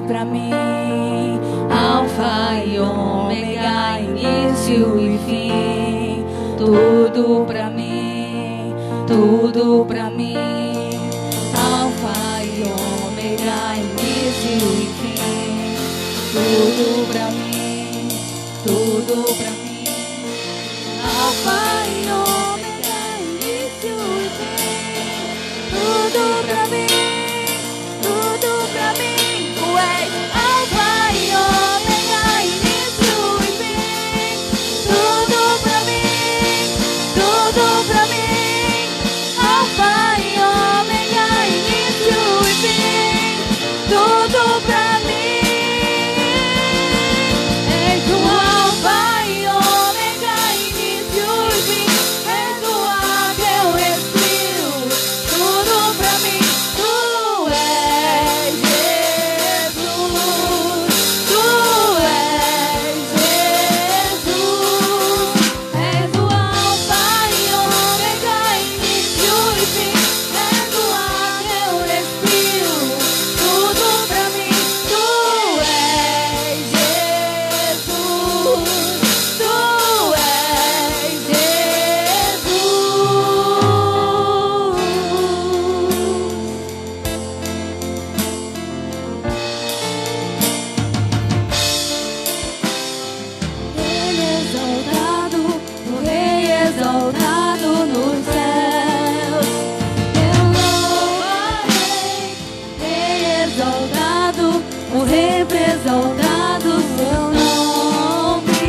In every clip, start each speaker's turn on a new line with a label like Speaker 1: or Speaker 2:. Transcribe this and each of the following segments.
Speaker 1: pra mim. Alfa e ômega, início e fim. Tudo pra mim, tudo pra mim. Alfa e ômega, início e fim. Tudo pra mim, tudo pra mim. Alfa e ômega, início e fim. Tudo pra mim, tudo pra mim. Tu és alfa e ômega, início e fim. Tudo pra mim, tudo pra mim. Alfa e ômega, início e fim. Tudo pra mim. És o alfa e ômega, início e fim. És o ar que eu respiro. Tudo pra mim. Tu és Jesus. Tu és Jesus. És o alfa e ômega, início e fim. És o ar que eu respiro. Tudo pra mim. Tu és Jesus. Tu és Jesus. Ele é exaltado, o Rei exaltado nos céus. Eu louvarei, Rei exaltado, o Rei exaltado, seu nome.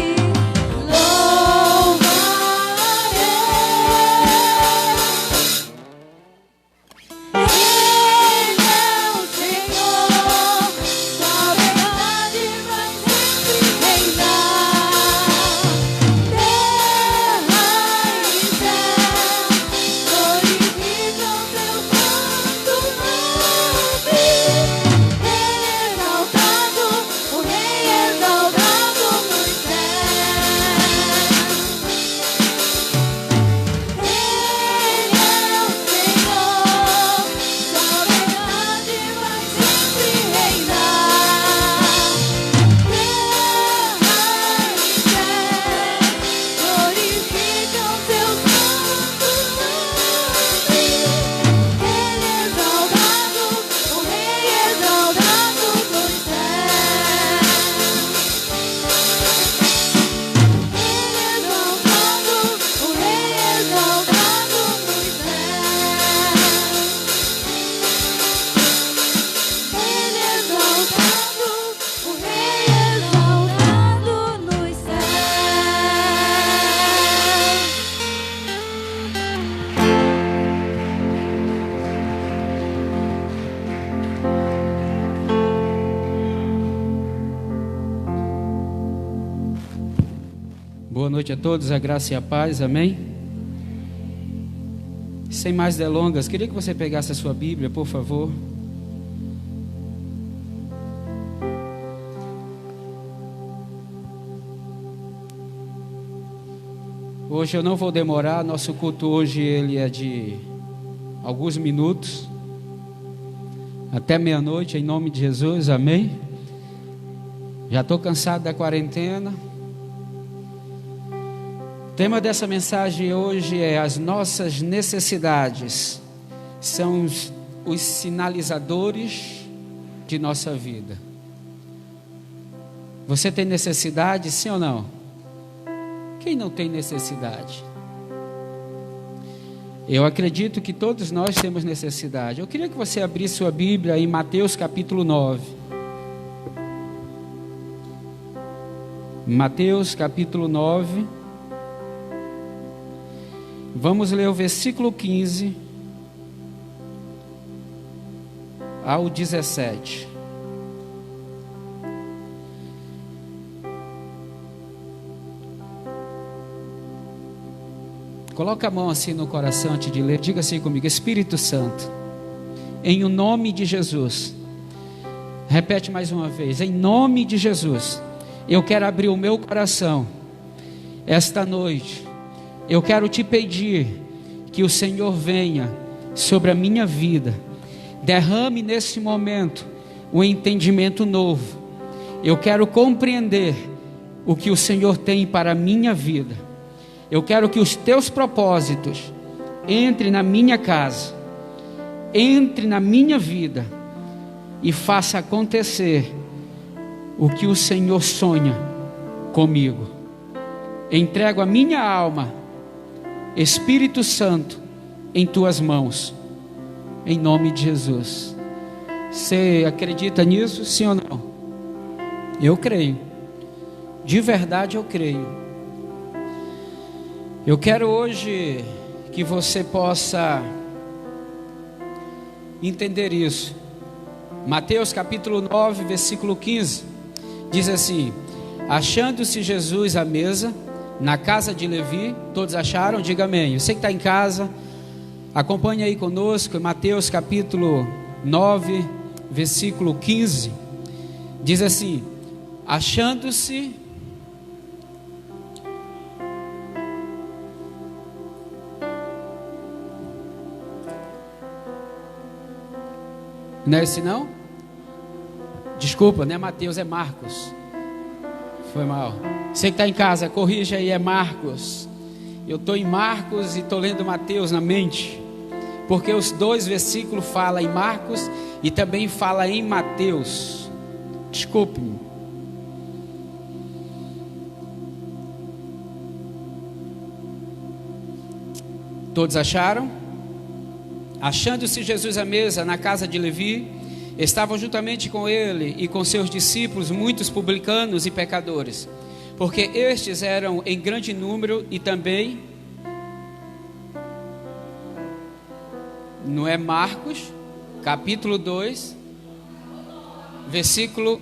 Speaker 1: Louvarei. Ele é o Senhor, sua verdade vai sempre reinar. Terra e céu glorificam seu santo nome. Ele é exaltado, o Rei exaltado nos céus. Ele é o Senhor, sua verdade vai sempre reinar. Terra e céu glorificam seu santo nome. Ele é exaltado, o Rei exaltado nos céus. Ele é exaltado, o Rei exaltado nos céus. Ele é exaltado, o Rei exaltado nos céus.
Speaker 2: Boa noite a todos, a graça e a paz, amém? Sem mais delongas, queria que você pegasse a sua Bíblia, por favor. Hoje eu não vou demorar, nosso culto hoje ele é de alguns minutos, até meia-noite, em nome de Jesus, amém? Já estou cansado da quarentena. O tema dessa mensagem hoje é: as nossas necessidades são os sinalizadores de nossa vida. Você tem necessidade, sim ou não? Quem não tem necessidade? Eu acredito que todos nós temos necessidade. Eu queria que você abrisse sua Bíblia em Mateus capítulo 9. Mateus capítulo 9. Vamos ler o versículo 15 ao 17. Coloca a mão assim no coração antes de ler. Diga assim comigo: Espírito Santo, em o nome de Jesus. Repete mais uma vez: em nome de Jesus, eu quero abrir o meu coração esta noite. Eu quero te pedir que o Senhor venha sobre a minha vida, derrame nesse momento um entendimento novo. Eu quero compreender o que o Senhor tem para a minha vida. Eu quero que os teus propósitos entrem na minha casa, entre na minha vida e faça acontecer o que o Senhor sonha comigo. Entrego a minha alma, Espírito Santo, em tuas mãos, em nome de Jesus. Você acredita nisso, sim ou não? Eu creio, de verdade eu creio. Eu quero hoje que você possa entender isso. Mateus capítulo 9, versículo 15, diz assim: achando-se Jesus à mesa, na casa de Levi, todos acharam? Diga amém. Você que está em casa, acompanhe aí conosco, Mateus capítulo 9, versículo 15, diz assim: achando-se não é esse não? Desculpa, não é Mateus, é Marcos. Foi mal. Você que está em casa, corrija aí, é Marcos. Eu estou em Marcos e estou lendo Mateus na mente, porque os dois versículos falam em Marcos e também falam em Mateus. Desculpe-me. Todos acharam? Achando-se Jesus à mesa na casa de Levi, estavam juntamente com ele e com seus discípulos muitos publicanos e pecadores, porque estes eram em grande número, e também, não é Marcos, capítulo 2, versículo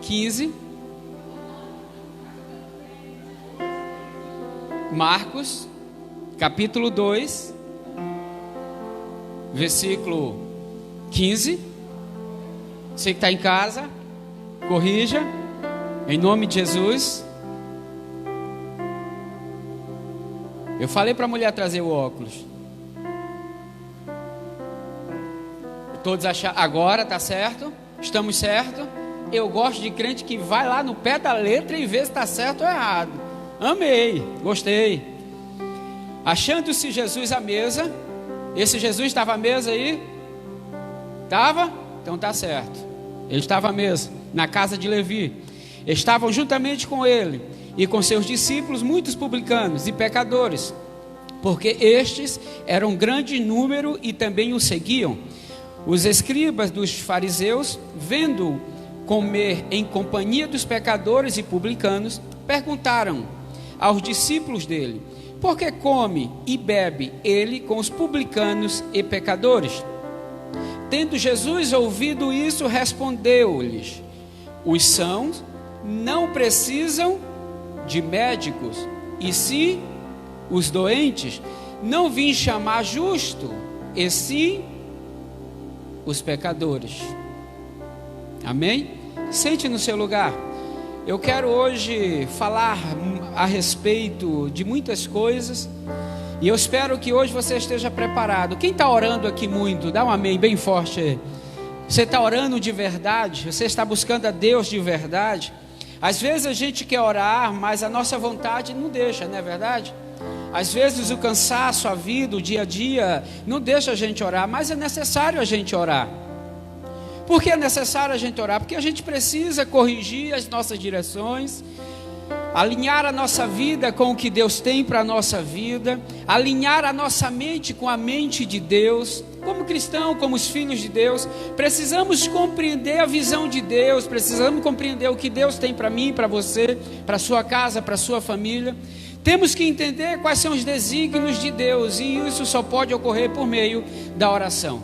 Speaker 2: 15, Marcos, capítulo 2, versículo 15. Você que está em casa, corrija, em nome de Jesus. Eu falei para a mulher trazer o óculos. Todos acharam? Agora está certo? Estamos certo? Eu gosto de crente que vai lá no pé da letra e vê se está certo ou errado. Amei, gostei. Achando-se Jesus à mesa. Esse Jesus estava à mesa aí? Estava? Então está certo. Ele estava à mesa, na casa de Levi. Estavam juntamente com ele e com seus discípulos muitos publicanos e pecadores, porque estes eram grande número e também o seguiam. Os escribas dos fariseus, vendo comer em companhia dos pecadores e publicanos, perguntaram aos discípulos dele: por que come e bebe ele com os publicanos e pecadores? Tendo Jesus ouvido isso, respondeu-lhes: os sãos não precisam de médicos, e sim os doentes. Não vim chamar justo, e sim os pecadores. Amém? Sente no seu lugar. Eu quero hoje falar a respeito de muitas coisas, e eu espero que hoje você esteja preparado. Quem está orando aqui muito, dá um amém bem forte aí. Você está orando de verdade? Você está buscando a Deus de verdade? Às vezes a gente quer orar, mas a nossa vontade não deixa, não é verdade? Às vezes o cansaço, a vida, o dia a dia não deixa a gente orar, mas é necessário a gente orar. Por que é necessário a gente orar? Porque a gente precisa corrigir as nossas direções, alinhar a nossa vida com o que Deus tem para a nossa vida, alinhar a nossa mente com a mente de Deus. Como cristão, como os filhos de Deus, precisamos compreender a visão de Deus, precisamos compreender o que Deus tem para mim, para você, para a sua casa, para a sua família. Temos que entender quais são os desígnios de Deus, e isso só pode ocorrer por meio da oração.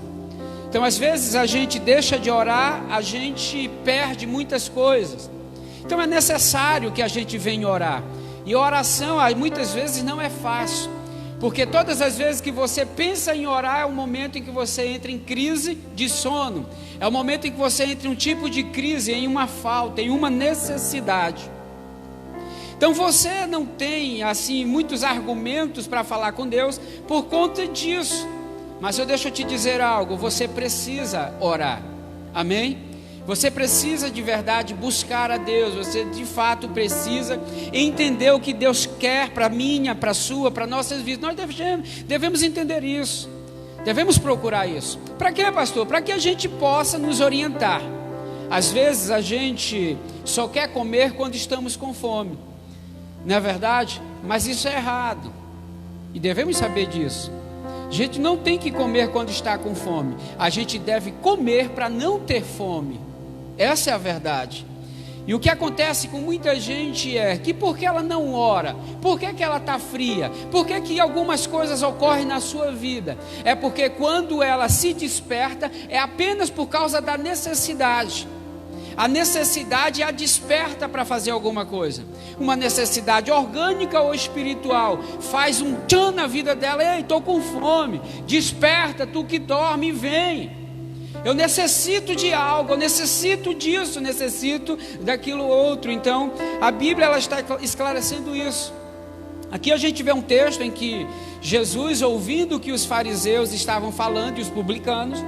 Speaker 2: Então, às vezes a gente deixa de orar, a gente perde muitas coisas. Então é necessário que a gente venha orar. E a oração muitas vezes não é fácil, porque todas as vezes que você pensa em orar é o momento em que você entra em crise de sono, é o momento em que você entra em um tipo de crise, em uma falta, em uma necessidade. Então você não tem assim muitos argumentos para falar com Deus por conta disso. Mas deixa eu te dizer algo, você precisa orar. Amém? Você precisa de verdade buscar a Deus. Você de fato precisa entender o que Deus quer para a minha, para a sua, para nossas vidas. Nós devemos entender isso. Devemos procurar isso. Para quê, pastor? Para que a gente possa nos orientar. Às vezes a gente só quer comer quando estamos com fome. Não é verdade? Mas isso é errado. E devemos saber disso. A gente não tem que comer quando está com fome. A gente deve comer para não ter fome. Essa é a verdade. E o que acontece com muita gente é que por que ela não ora? Por que ela está fria? Por que algumas coisas ocorrem na sua vida? É porque quando ela se desperta, é apenas por causa da necessidade. A necessidade a desperta para fazer alguma coisa. Uma necessidade orgânica ou espiritual faz um tchan na vida dela. Ei, estou com fome. Desperta, tu que dorme, vem. Eu necessito de algo, eu necessito disso, necessito daquilo outro. Então, a Bíblia ela está esclarecendo isso. Aqui a gente vê um texto em que Jesus, ouvindo o que os fariseus estavam falando e os publicanos,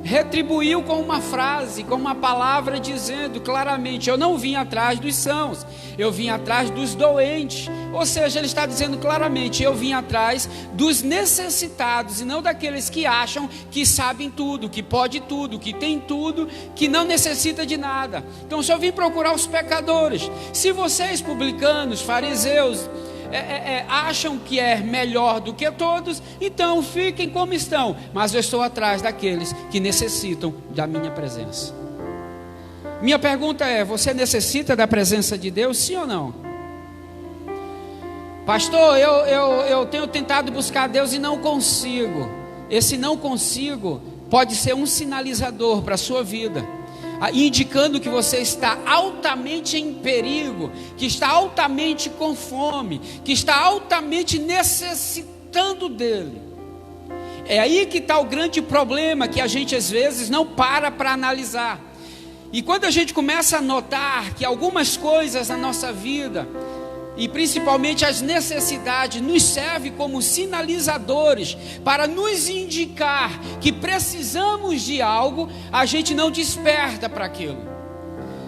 Speaker 2: retribuiu com uma frase, com uma palavra, dizendo claramente: eu não vim atrás dos sãos, eu vim atrás dos doentes. Ou seja, ele está dizendo claramente: eu vim atrás dos necessitados, e não daqueles que acham que sabem tudo, que pode tudo, que tem tudo, que não necessita de nada. Então, se eu vim procurar os pecadores, se vocês publicanos, fariseus, acham que é melhor do que todos, então fiquem como estão, mas eu estou atrás daqueles que necessitam da minha presença. Minha pergunta é: você necessita da presença de Deus, sim ou não? Pastor, eu tenho tentado buscar Deus e não consigo. Esse não consigo pode ser um sinalizador para a sua vida, indicando que você está altamente em perigo, que está altamente com fome, que está altamente necessitando dele. É aí que está o grande problema, que a gente às vezes não para analisar. E quando a gente começa a notar que algumas coisas na nossa vida, e principalmente as necessidades, nos servem como sinalizadores para nos indicar que precisamos de algo, a gente não desperta para aquilo.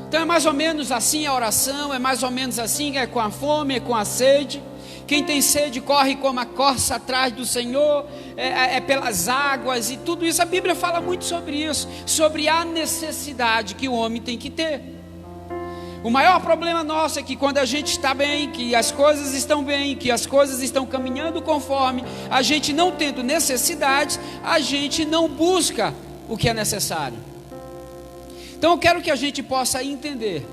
Speaker 2: Então é mais ou menos assim a oração, é mais ou menos assim, é com a fome, é com a sede. Quem tem sede corre como a corça atrás do Senhor, é pelas águas e tudo isso. A Bíblia fala muito sobre isso, sobre a necessidade que o homem tem que ter. O maior problema nosso é que quando a gente está bem, que as coisas estão bem, que as coisas estão caminhando conforme, a gente não tendo necessidade, a gente não busca o que é necessário. Então eu quero que a gente possa entender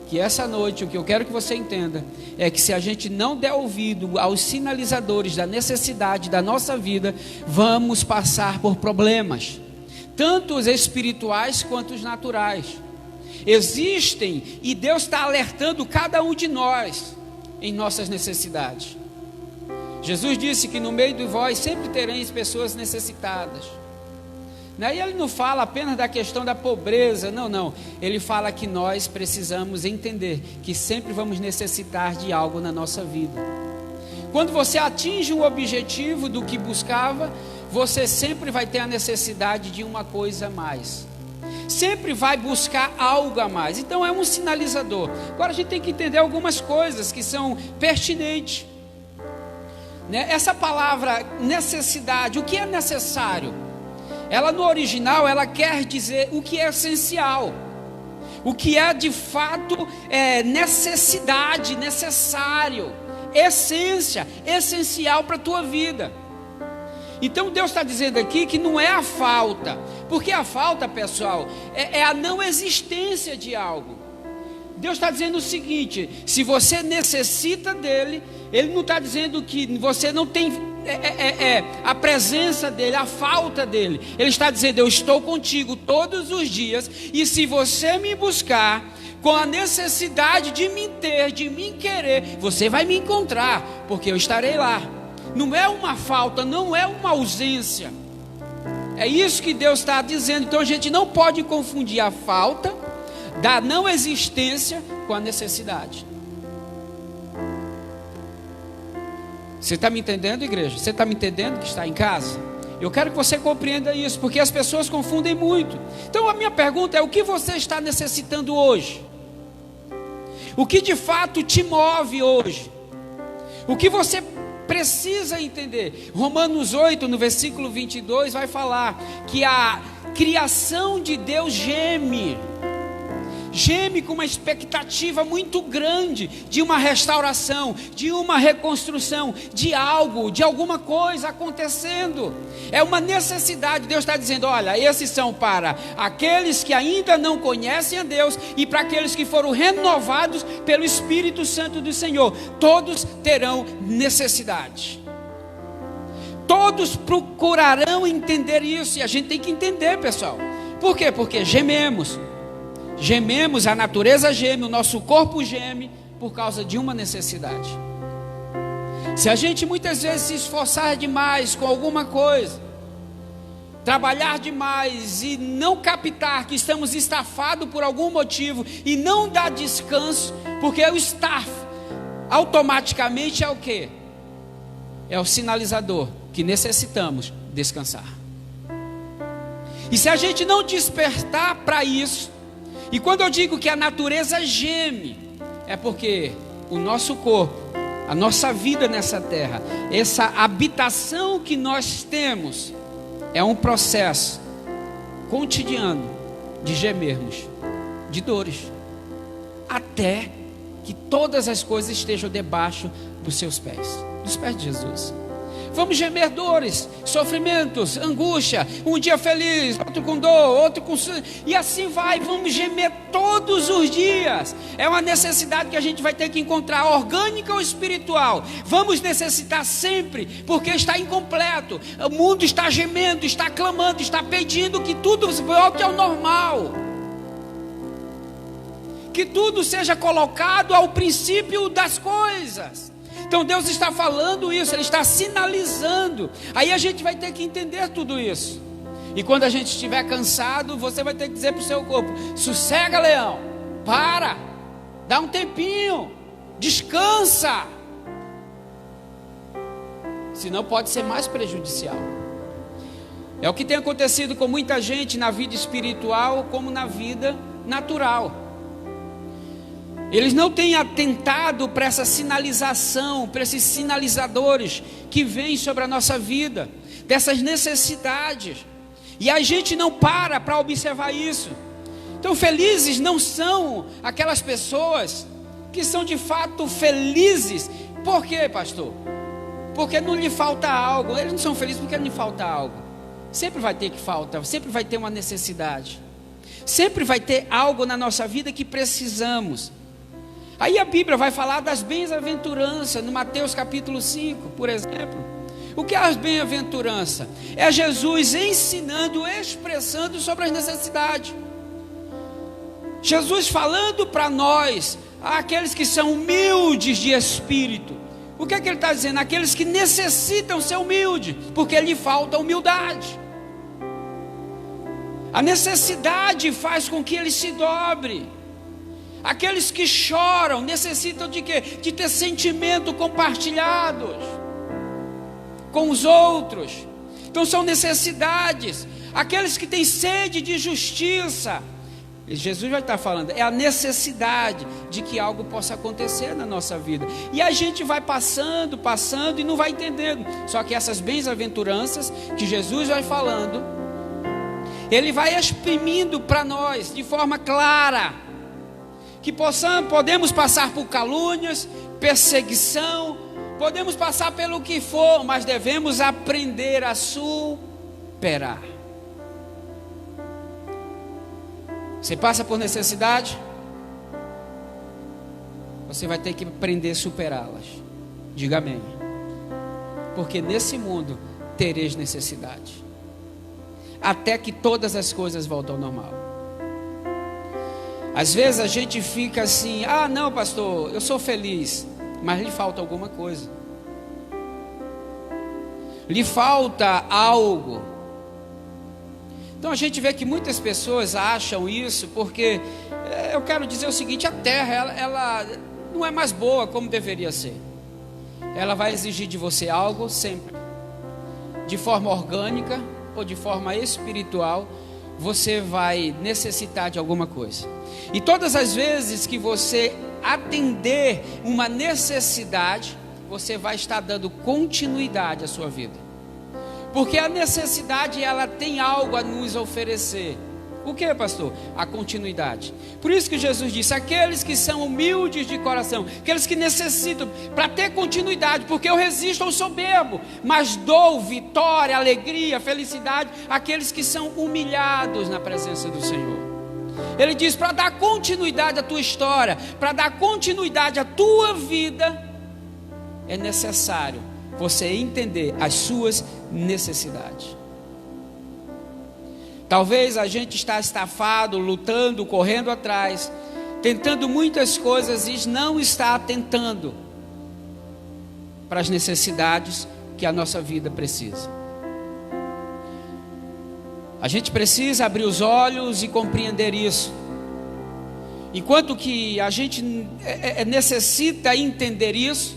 Speaker 2: que essa noite, o que eu quero que você entenda, é que se a gente não der ouvido aos sinalizadores da necessidade da nossa vida, vamos passar por problemas, tanto os espirituais quanto os naturais. Existem, e Deus está alertando cada um de nós em nossas necessidades. Jesus disse que no meio de vós sempre tereis pessoas necessitadas. E ele não fala apenas da questão da pobreza, não. Ele fala que nós precisamos entender que sempre vamos necessitar de algo na nossa vida. Quando você atinge o objetivo do que buscava, você sempre vai ter a necessidade de uma coisa a mais. Sempre vai buscar algo a mais. Então é um sinalizador. Agora a gente tem que entender algumas coisas que são pertinentes. Essa palavra necessidade, o que é necessário? Ela no original, ela quer dizer o que é essencial. O que é de fato necessidade, necessário, essência, essencial para a tua vida. Então Deus está dizendo aqui que não é a falta, porque a falta, pessoal, é a não existência de algo. Deus está dizendo o seguinte: se você necessita dele, Ele não está dizendo que você não tem a presença dele, a falta dele. Ele está dizendo: eu estou contigo todos os dias, e se você me buscar com a necessidade de me ter, de me querer, você vai me encontrar, porque eu estarei lá. Não é uma falta, não é uma ausência. É isso que Deus está dizendo. Então a gente não pode confundir a falta da não existência com a necessidade. Você está me entendendo, igreja? Você está me entendendo que está em casa? Eu quero que você compreenda isso, porque as pessoas confundem muito. Então a minha pergunta é: o que você está necessitando hoje? O que de fato te move hoje? O que você precisa entender? Romanos 8, no versículo 22, vai falar que a criação de Deus geme com uma expectativa muito grande de uma restauração, de uma reconstrução, de algo, de alguma coisa acontecendo. É uma necessidade. Deus está dizendo: olha, esses são para aqueles que ainda não conhecem a Deus e para aqueles que foram renovados pelo Espírito Santo do Senhor. Todos terão necessidade. Todos procurarão entender isso, e a gente tem que entender, pessoal. Por quê? Porque gememos, a natureza geme, o nosso corpo geme por causa de uma necessidade. Se a gente muitas vezes se esforçar demais com alguma coisa, trabalhar demais e não captar que estamos estafados por algum motivo e não dar descanso, porque o staff automaticamente é o quê? É o sinalizador que necessitamos descansar. E se a gente não despertar para isso, e quando eu digo que a natureza geme, é porque o nosso corpo, a nossa vida nessa terra, essa habitação que nós temos, é um processo cotidiano de gemermos, de dores, até que todas as coisas estejam debaixo dos seus pés, dos pés de Jesus. Vamos gemer dores, sofrimentos, angústia, um dia feliz, outro com dor, outro com... E assim vai, vamos gemer todos os dias. É uma necessidade que a gente vai ter que encontrar, orgânica ou espiritual. Vamos necessitar sempre, porque está incompleto. O mundo está gemendo, está clamando, está pedindo que tudo volte ao normal. Que tudo seja colocado ao princípio das coisas. Então Deus está falando isso, Ele está sinalizando. Aí a gente vai ter que entender tudo isso. E quando a gente estiver cansado, você vai ter que dizer para o seu corpo: sossega, leão, para, dá um tempinho, descansa. Senão pode ser mais prejudicial. É o que tem acontecido com muita gente na vida espiritual como na vida natural. Eles não têm atentado para essa sinalização, para esses sinalizadores que vêm sobre a nossa vida, dessas necessidades. E a gente não para observar isso. Então felizes não são aquelas pessoas que são de fato felizes. Por quê, pastor? Porque não lhe falta algo. Eles não são felizes porque não lhe falta algo. Sempre vai ter que falta, sempre vai ter uma necessidade. Sempre vai ter algo na nossa vida que precisamos. Aí a Bíblia vai falar das bem-aventuranças, no Mateus capítulo 5, por exemplo. O que é as bem-aventuranças? É Jesus ensinando, expressando sobre as necessidades. Jesus falando para nós, aqueles que são humildes de espírito. O que é que ele está dizendo? Aqueles que necessitam ser humildes, porque lhe falta humildade. A necessidade faz com que ele se dobre. Aqueles que choram necessitam de quê? De ter sentimentos compartilhados com os outros. Então são necessidades. Aqueles que têm sede de justiça, Jesus vai estar falando, é a necessidade de que algo possa acontecer na nossa vida. E a gente vai passando e não vai entendendo. Só que essas bem-aventuranças que Jesus vai falando, Ele vai exprimindo para nós de forma clara, que podemos passar por calúnias, perseguição, podemos passar pelo que for, mas devemos aprender a superar. Você passa por necessidade, você vai ter que aprender a superá-las. Diga amém. Porque nesse mundo tereis necessidade, até que todas as coisas voltem ao normal. Às vezes a gente fica assim: ah, não, pastor, eu sou feliz, mas lhe falta alguma coisa, lhe falta algo. Então a gente vê que muitas pessoas acham isso, porque eu quero dizer o seguinte: a terra ela não é mais boa como deveria ser. Ela vai exigir de você algo sempre. de forma orgânica ou de forma espiritual, você vai necessitar de alguma coisa. E todas as vezes que você atender uma necessidade, você vai estar dando continuidade à sua vida. Porque a necessidade, ela tem algo a nos oferecer. O que, pastor? A continuidade. Por isso que Jesus disse: aqueles que são humildes de coração, aqueles que necessitam, para ter continuidade, porque eu resisto ao soberbo, mas dou vitória, alegria, felicidade àqueles que são humilhados na presença do Senhor. Ele diz: para dar continuidade à tua história, para dar continuidade à tua vida, é necessário você entender as suas necessidades. Talvez a gente está estafado, lutando, correndo atrás, tentando muitas coisas e não está atentando para as necessidades que a nossa vida precisa. A gente precisa abrir os olhos e compreender isso. Enquanto que a gente necessita entender isso,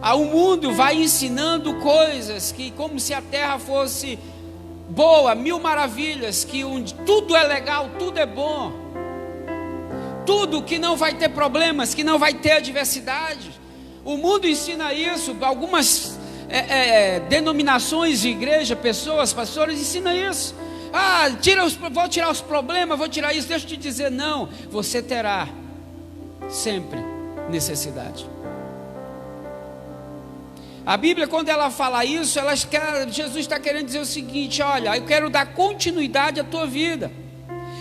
Speaker 2: o mundo vai ensinando coisas que, como se a terra fosse boa, mil maravilhas, que tudo é legal, tudo é bom, tudo que não vai ter problemas, que não vai ter adversidade. O mundo ensina isso. Algumas denominações de igreja, pessoas, pastores ensinam isso. Vou tirar os problemas, vou tirar isso. Deixa eu te dizer, não, você terá sempre necessidade. A Bíblia, quando ela fala isso, Jesus está querendo dizer o seguinte: olha, eu quero dar continuidade à tua vida.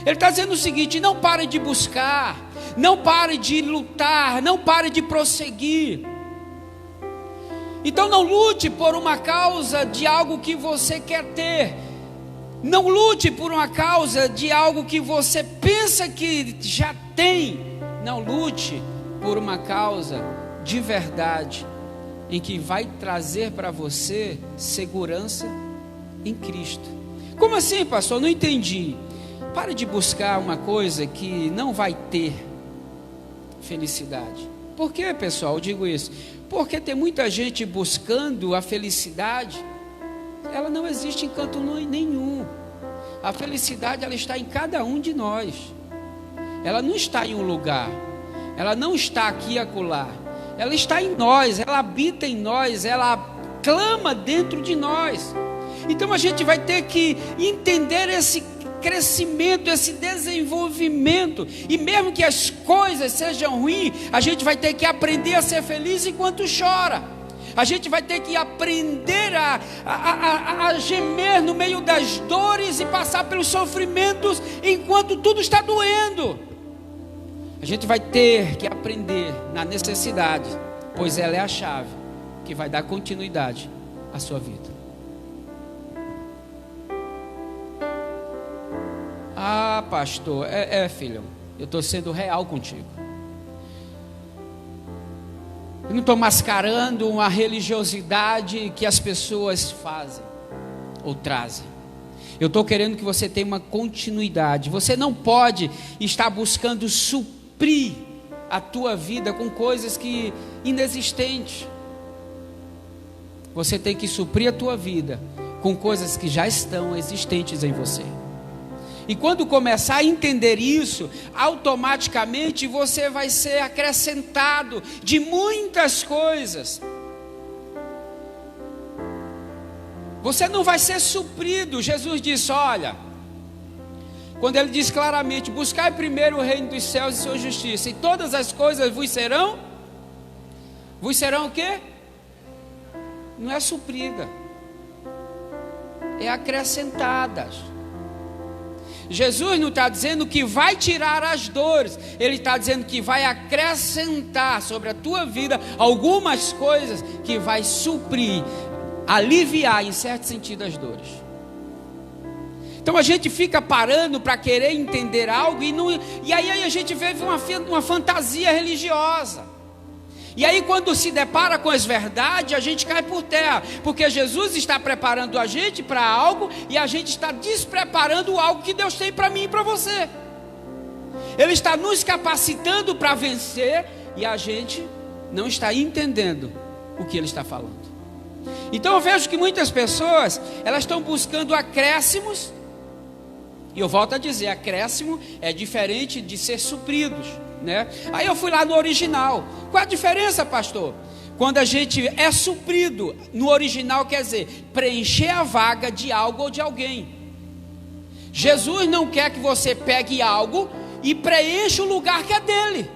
Speaker 2: Ele está dizendo o seguinte: não pare de buscar, não pare de lutar, não pare de prosseguir. Então não lute por uma causa de algo que você quer ter. Não lute por uma causa de algo que você pensa que já tem. Não lute por uma causa de verdade, em que vai trazer para você segurança em Cristo. Como assim, pastor? Não entendi. Pare de buscar uma coisa que não vai ter felicidade. Por que, pessoal, eu digo isso? Porque tem muita gente buscando a felicidade. Ela não existe em canto nenhum. A felicidade, ela está em cada um de nós. Ela não está em um lugar. Ela não está aqui e acolá. Ela está em nós, ela habita em nós, ela clama dentro de nós. Então a gente vai ter que entender esse crescimento, esse desenvolvimento. E mesmo que as coisas sejam ruins, a gente vai ter que aprender a ser feliz enquanto chora. A gente vai ter que aprender a gemer no meio das dores e passar pelos sofrimentos enquanto tudo está doendo. A gente vai ter que aprender na necessidade, pois ela é a chave que vai dar continuidade à sua vida. Pastor, filho, eu estou sendo real contigo. Eu não estou mascarando uma religiosidade que as pessoas fazem ou trazem. Eu estou querendo que você tenha uma continuidade. Você não pode estar buscando suprir a tua vida com coisas que inexistentes. Você tem que suprir a tua vida com coisas que já estão existentes em você. E quando começar a entender isso, automaticamente você vai ser acrescentado de muitas coisas. Você não vai ser suprido. Jesus disse, olha, quando ele diz claramente, buscai primeiro o reino dos céus e sua justiça, e todas as coisas vos serão o quê? Não é suprida, é acrescentadas. Jesus não está dizendo que vai tirar as dores, ele está dizendo que vai acrescentar sobre a tua vida algumas coisas que vai suprir, aliviar em certo sentido as dores. Então a gente fica parando para querer entender algo e aí a gente vive uma fantasia religiosa. E aí quando se depara com as verdades, a gente cai por terra, porque Jesus está preparando a gente para algo e a gente está despreparando algo que Deus tem para mim e para você. Ele está nos capacitando para vencer e a gente não está entendendo o que Ele está falando. Então eu vejo que muitas pessoas, elas estão buscando acréscimos, e eu volto a dizer, acréscimo é diferente de ser supridos, né? Aí eu fui lá no original. Qual a diferença, pastor? Quando a gente é suprido, no original quer dizer preencher a vaga de algo ou de alguém. Jesus não quer que você pegue algo e preencha o lugar que é dele.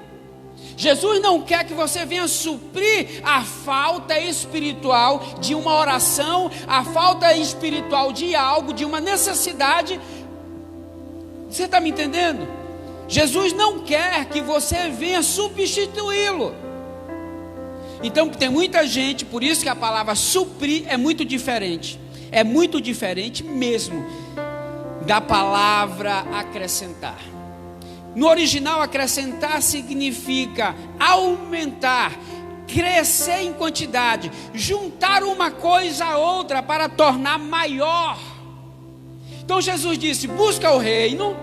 Speaker 2: Jesus não quer que você venha suprir a falta espiritual de uma oração, a falta espiritual de algo, de uma necessidade. Você está me entendendo? Jesus não quer que você venha substituí-lo. Então tem muita gente, por isso que a palavra suprir é muito diferente mesmo da palavra acrescentar. No original, acrescentar significa aumentar, crescer em quantidade, juntar uma coisa a outra para tornar maior. Então Jesus disse: busca o reino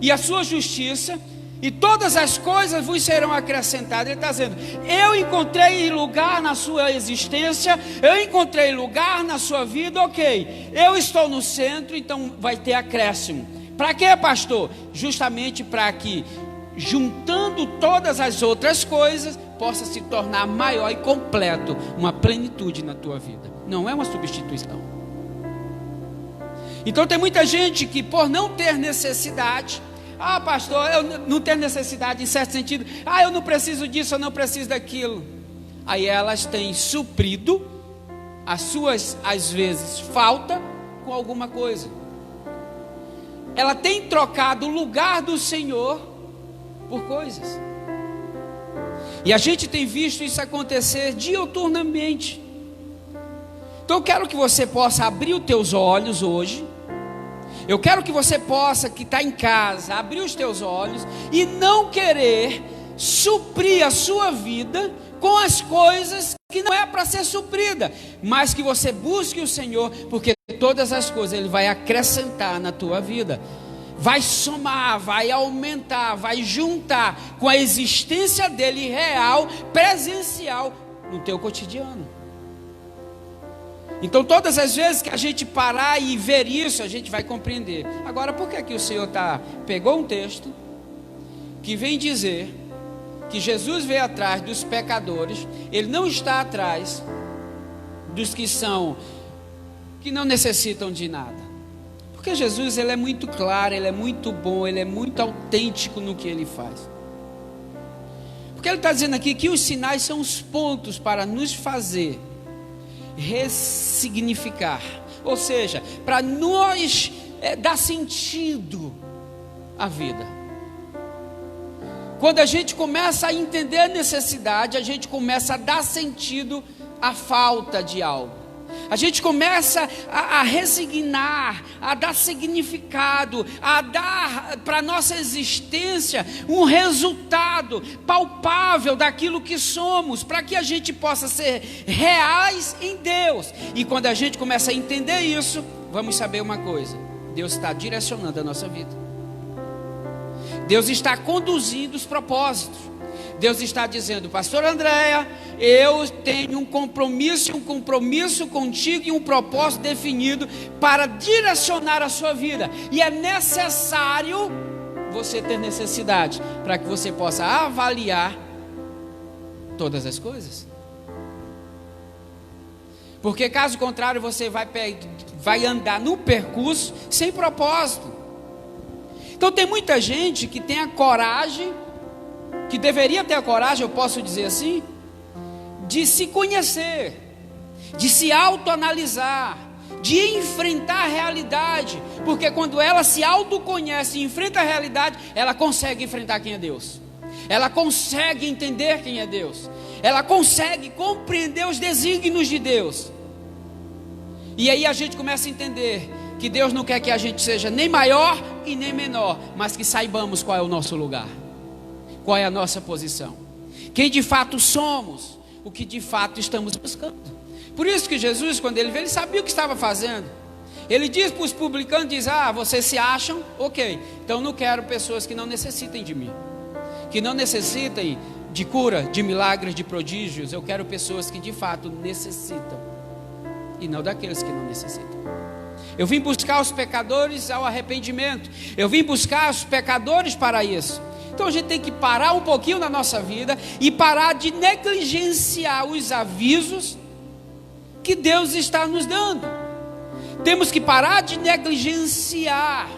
Speaker 2: e a sua justiça, e todas as coisas vos serão acrescentadas. Ele está dizendo: eu encontrei lugar na sua existência, eu encontrei lugar na sua vida, ok, eu estou no centro, então vai ter acréscimo. Para quê, pastor? Justamente para que, juntando todas as outras coisas, possa se tornar maior e completo, uma plenitude na tua vida. Não é uma substituição. Então tem muita gente que, por não ter necessidade, pastor, eu não tenho necessidade em certo sentido, eu não preciso disso, eu não preciso daquilo. Aí elas têm suprido as suas, às vezes, falta com alguma coisa. Ela tem trocado o lugar do Senhor por coisas. E a gente tem visto isso acontecer diuturnamente. Então eu quero que você possa abrir os teus olhos hoje. Eu quero que você possa, que está em casa, abrir os teus olhos e não querer suprir a sua vida com as coisas que não é para ser suprida, mas que você busque o Senhor, porque todas as coisas Ele vai acrescentar na tua vida, vai somar, vai aumentar, vai juntar com a existência dEle real, presencial no teu cotidiano. Então todas as vezes que a gente parar e ver isso, a gente vai compreender. Agora, por que o Senhor pegou um texto que vem dizer que Jesus veio atrás dos pecadores, Ele não está atrás dos que não necessitam de nada? Porque Jesus, Ele é muito claro, Ele é muito bom, Ele é muito autêntico no que Ele faz. Porque Ele está dizendo aqui que os sinais são os pontos para nos fazer ressignificar, ou seja, para nós dar sentido à vida. Quando a gente começa a entender a necessidade, a gente começa a dar sentido à falta de algo. A gente começa a resignar, a dar significado, a dar para a nossa existência um resultado palpável daquilo que somos, para que a gente possa ser reais em Deus. E quando a gente começa a entender isso, vamos saber uma coisa: Deus está direcionando a nossa vida, Deus está conduzindo os propósitos. Deus está dizendo: pastor Andréia, eu tenho um compromisso contigo e um propósito definido para direcionar a sua vida. E é necessário você ter necessidade para que você possa avaliar todas as coisas. Porque caso contrário, você vai andar no percurso sem propósito. Então tem muita gente que tem a coragem, que deveria ter a coragem, eu posso dizer assim, de se conhecer, de se autoanalisar, de enfrentar a realidade, porque quando ela se autoconhece e enfrenta a realidade, ela consegue enfrentar quem é Deus, ela consegue entender quem é Deus, ela consegue compreender os desígnios de Deus. E aí a gente começa a entender que Deus não quer que a gente seja nem maior e nem menor, mas que saibamos qual é o nosso lugar, qual é a nossa posição, quem de fato somos, o que de fato estamos buscando. Por isso que Jesus, quando Ele veio, Ele sabia o que estava fazendo. Ele diz para os publicanos, diz: vocês se acham? Ok, então não quero pessoas que não necessitem de mim. que não necessitem de cura, de milagres, de prodígios. Eu quero pessoas que de fato necessitam, e não daqueles que não necessitam. Eu vim buscar os pecadores ao arrependimento. Eu vim buscar os pecadores para isso. Então a gente tem que parar um pouquinho na nossa vida e parar de negligenciar os avisos que Deus está nos dando. Temos que parar de negligenciar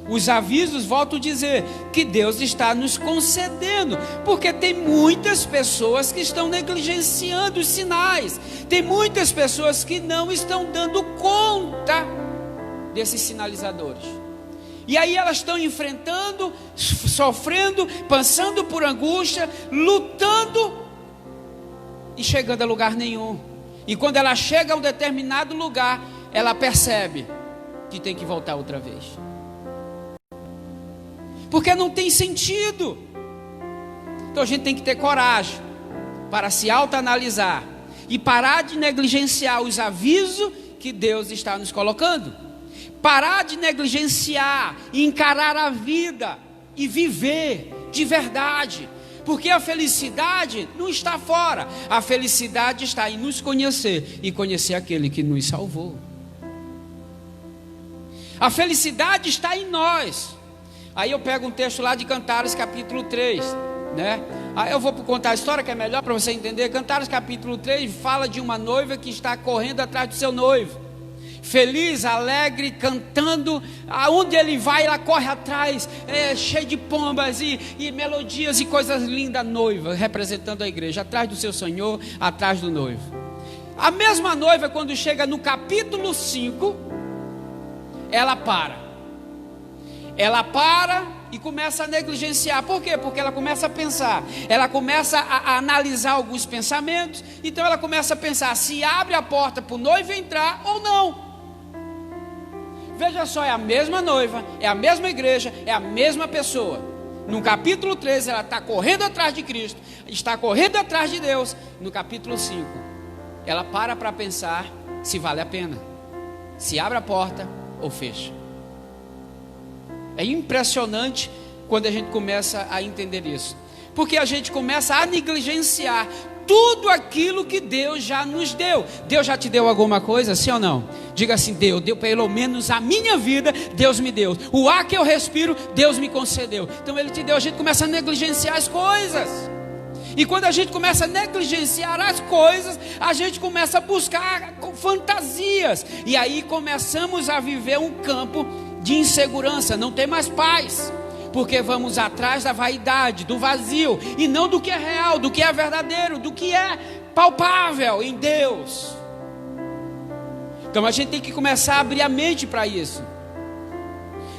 Speaker 2: os avisos, volto a dizer, que Deus está nos concedendo, porque tem muitas pessoas que estão negligenciando os sinais, tem muitas pessoas que não estão dando conta desses sinalizadores, e aí elas estão enfrentando, sofrendo, passando por angústia, lutando e chegando a lugar nenhum. E quando ela chega a um determinado lugar, ela percebe que tem que voltar outra vez, porque não tem sentido. Então a gente tem que ter coragem para se autoanalisar e parar de negligenciar os avisos que Deus está nos colocando. Parar de negligenciar e encarar a vida e viver de verdade. Porque a felicidade não está fora, a felicidade está em nos conhecer e conhecer aquele que nos salvou. A felicidade está em nós. Aí eu pego um texto lá de Cantares capítulo 3, né? Aí eu vou contar a história que é melhor para você entender. Cantares capítulo 3 fala de uma noiva que está correndo atrás do seu noivo, feliz, alegre, cantando. Aonde ele vai, ela corre atrás, cheio de pombas e melodias e coisas lindas. Noiva, representando a igreja, atrás do seu Senhor, atrás do noivo. A mesma noiva, quando chega no capítulo 5, ela para e começa a negligenciar. Por quê? Porque ela começa a pensar, ela começa a analisar alguns pensamentos. Então ela começa a pensar se abre a porta para o noivo entrar ou não. Veja só, é a mesma noiva, é a mesma igreja, é a mesma pessoa. No capítulo 13 ela está correndo atrás de Cristo, está correndo atrás de Deus. No capítulo 5 ela para pensar se vale a pena, se abre a porta ou fecha. É impressionante quando a gente começa a entender isso, porque a gente começa a negligenciar tudo aquilo que Deus já nos deu. Deus já te deu alguma coisa, sim ou não? Diga assim: Deus deu, pelo menos a minha vida, Deus me deu. O ar que eu respiro, Deus me concedeu. Então Ele te deu. A gente começa a negligenciar as coisas. E quando a gente começa a negligenciar as coisas, a gente começa a buscar fantasias. E aí começamos a viver um campo de insegurança, não tem mais paz, porque vamos atrás da vaidade, do vazio, e não do que é real, do que é verdadeiro, do que é palpável em Deus. Então a gente tem que começar a abrir a mente para isso.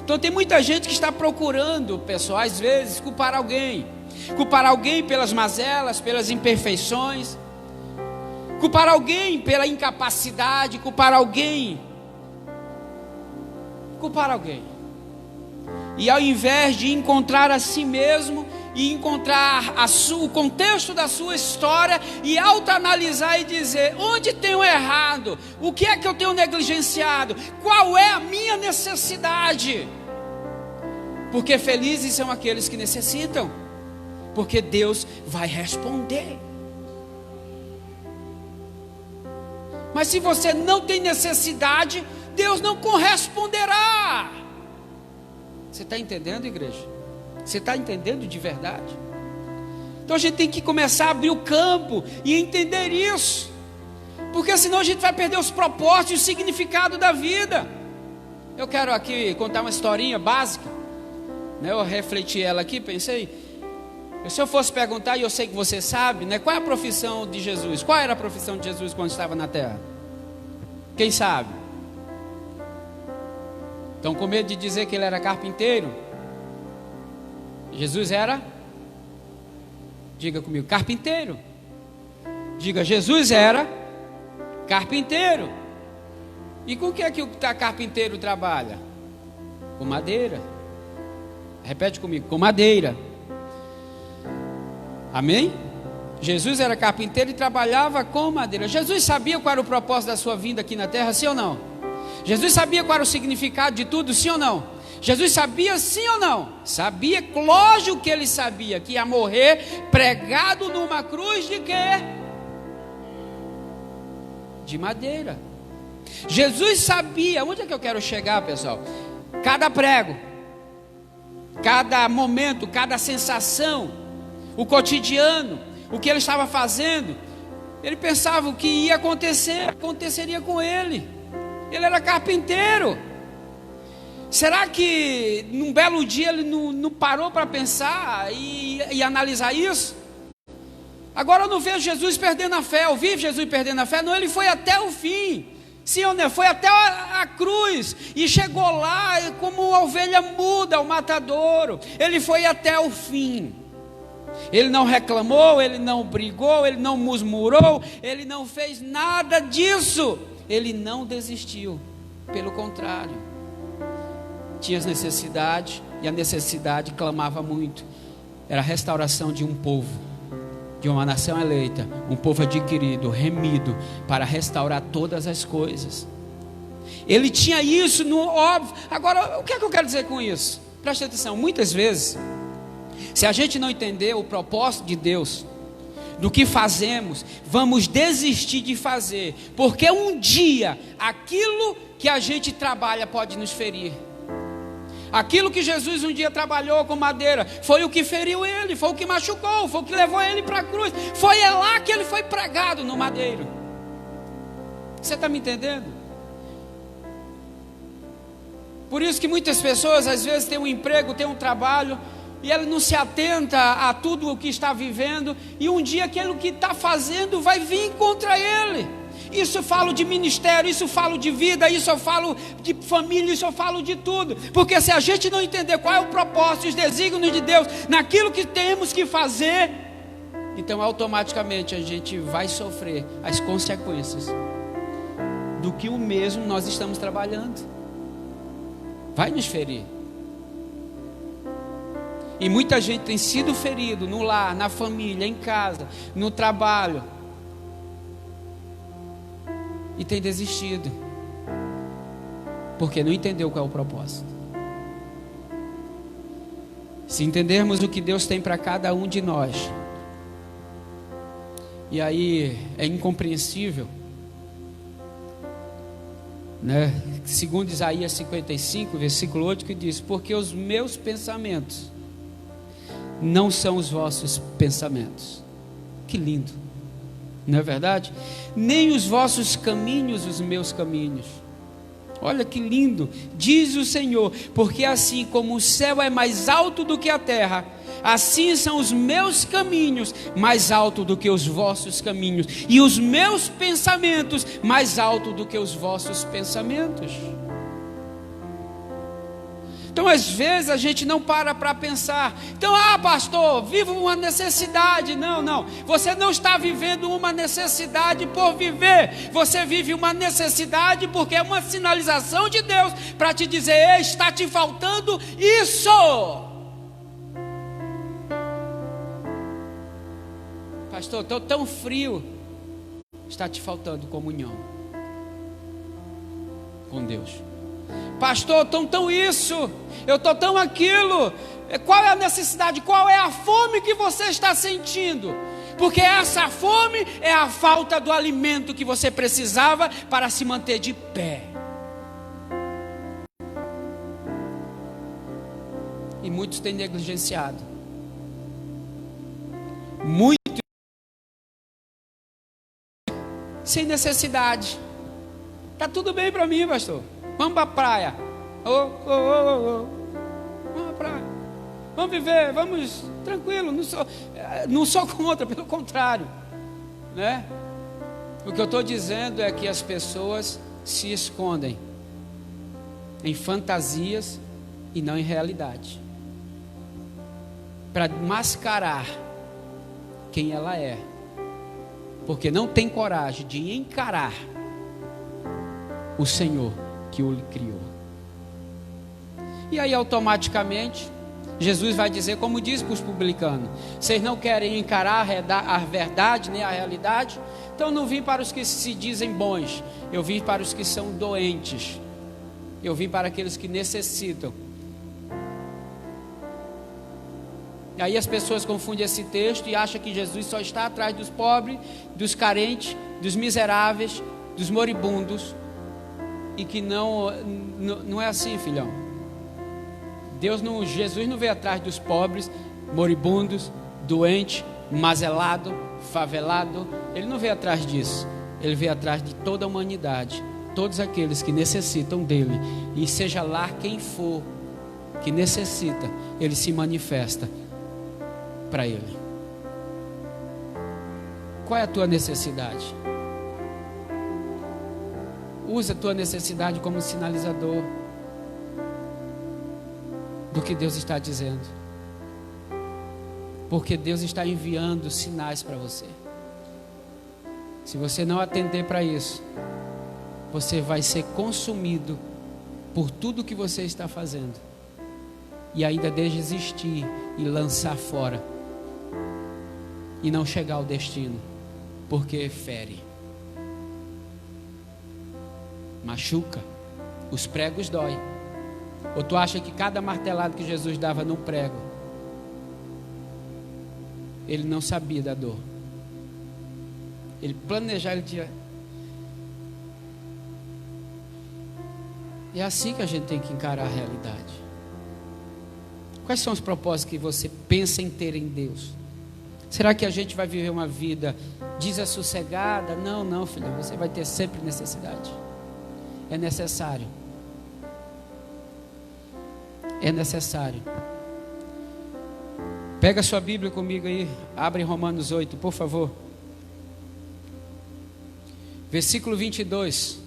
Speaker 2: Então tem muita gente que está procurando, pessoal, às vezes culpar alguém pelas mazelas, pelas imperfeições, culpar alguém pela incapacidade, culpar alguém. E ao invés de encontrar a si mesmo e encontrar o contexto da sua história e autoanalisar e dizer: onde tenho errado? O que é que eu tenho negligenciado? Qual é a minha necessidade? Porque felizes são aqueles que necessitam, porque Deus vai responder. Mas se você não tem necessidade, Deus não corresponderá. Você está entendendo, igreja? Você está entendendo de verdade? Então a gente tem que começar a abrir o campo e entender isso, porque senão a gente vai perder os propósitos e o significado da vida. Eu quero aqui contar uma historinha básica, né? Eu refleti ela aqui, pensei, se eu fosse perguntar, e eu sei que você sabe, né? Qual é a profissão de Jesus? Qual era a profissão de Jesus quando estava na terra? Quem sabe? Estão com medo de dizer que ele era carpinteiro? Jesus era? Diga comigo, carpinteiro. Diga, Jesus era carpinteiro. E com o que é que o carpinteiro trabalha? Com madeira. Repete comigo, com madeira. Amém? Jesus era carpinteiro e trabalhava com madeira. Jesus sabia qual era o propósito da sua vinda aqui na terra, sim ou não? Jesus sabia qual era o significado de tudo, sim ou não? Jesus sabia sim ou não? Sabia, lógico que ele sabia que ia morrer pregado numa cruz de quê? De madeira. Jesus sabia, onde é que eu quero chegar, pessoal? Cada prego, cada momento, cada sensação, o cotidiano, o que ele estava fazendo, ele pensava o que ia acontecer, aconteceria com ele. Ele era carpinteiro. Será que num belo dia ele não parou para pensar e analisar isso? Agora eu não vejo Jesus perdendo a fé. Eu vi Jesus perdendo a fé? Não, ele foi até o fim. Sim ou não? Foi até a cruz e chegou lá como uma ovelha muda ao matadouro. Ele foi até o fim. Ele não reclamou, ele não brigou, ele não murmurou, ele não fez nada disso. Ele não desistiu, pelo contrário, tinha necessidade, e a necessidade clamava muito. Era a restauração de um povo, de uma nação eleita, um povo adquirido, remido, para restaurar todas as coisas. Ele tinha isso no óbvio. Agora, o que é que eu quero dizer com isso? Preste atenção, muitas vezes, se a gente não entender o propósito de Deus, do que fazemos, vamos desistir de fazer, porque um dia, aquilo que a gente trabalha pode nos ferir. Aquilo que Jesus um dia trabalhou com madeira, foi o que feriu ele, foi o que machucou, foi o que levou ele para a cruz, foi lá que ele foi pregado no madeiro. Você está me entendendo? Por isso que muitas pessoas às vezes têm um emprego, têm um trabalho, e ela não se atenta a tudo o que está vivendo, e um dia aquilo que está fazendo vai vir contra ele. Isso eu falo de ministério, isso eu falo de vida, isso eu falo de família, isso eu falo de tudo. Porque se a gente não entender qual é o propósito, os desígnios de Deus, naquilo que temos que fazer, então automaticamente a gente vai sofrer as consequências do que o mesmo nós estamos trabalhando. Vai nos ferir. E muita gente tem sido ferido no lar, na família, em casa, no trabalho, e tem desistido, porque não entendeu qual é o propósito. Se entendermos o que Deus tem para cada um de nós, e aí é incompreensível, né? Segundo Isaías 55, versículo 8, que diz: porque os meus pensamentos não são os vossos pensamentos. Que lindo, não é verdade? Nem os vossos caminhos os meus caminhos. Olha que lindo, diz o Senhor: porque assim como o céu é mais alto do que a terra, assim são os meus caminhos mais altos do que os vossos caminhos, e os meus pensamentos mais altos do que os vossos pensamentos. Então às vezes a gente não para pensar. Então, pastor, vivo uma necessidade. Não, você não está vivendo uma necessidade por viver. Você vive uma necessidade porque é uma sinalização de Deus para te dizer: ei, está te faltando isso. Pastor, estou tão frio. Está te faltando comunhão com Deus. Pastor, tão isso, eu estou tão aquilo. Qual é a necessidade? Qual é a fome que você está sentindo? Porque essa fome é a falta do alimento que você precisava para se manter de pé. E muitos têm negligenciado. Muito sem necessidade. Está tudo bem para mim, pastor. Vamos para a praia. Vamos para a praia. Vamos viver, vamos tranquilo. Não sou contra, pelo contrário, né? O que eu estou dizendo é que as pessoas se escondem em fantasias e não em realidade, para mascarar quem ela é, porque não tem coragem de encarar o Senhor que o criou. E aí automaticamente Jesus vai dizer, como diz para os publicanos: vocês não querem encarar a verdade nem a realidade? Então não vim para os que se dizem bons, eu vim para os que são doentes. Eu vim para aqueles que necessitam. E aí as pessoas confundem esse texto e acham que Jesus só está atrás dos pobres, dos carentes, dos miseráveis, dos moribundos. E que não é assim, filhão. Jesus não veio atrás dos pobres, moribundos, doentes, mazelado, favelado. Ele não veio atrás disso. Ele veio atrás de toda a humanidade, todos aqueles que necessitam dele. E seja lá quem for que necessita, ele se manifesta para ele. Qual é a tua necessidade? Usa a tua necessidade como sinalizador do que Deus está dizendo, porque Deus está enviando sinais para você. Se você não atender para isso, você vai ser consumido por tudo que você está fazendo e ainda desistir e lançar fora e não chegar ao destino, porque fere, machuca, os pregos dói. Ou tu acha que cada martelado que Jesus dava num prego, ele não sabia da dor? Ele planejava, ele tinha. É assim que a gente tem que encarar a realidade. Quais são os propósitos que você pensa em ter em Deus? Será que a gente vai viver uma vida desassossegada? Não, filho, você vai ter sempre necessidade. É necessário. É necessário. Pega a sua Bíblia comigo aí, abre Romanos 8, por favor. Versículo 22.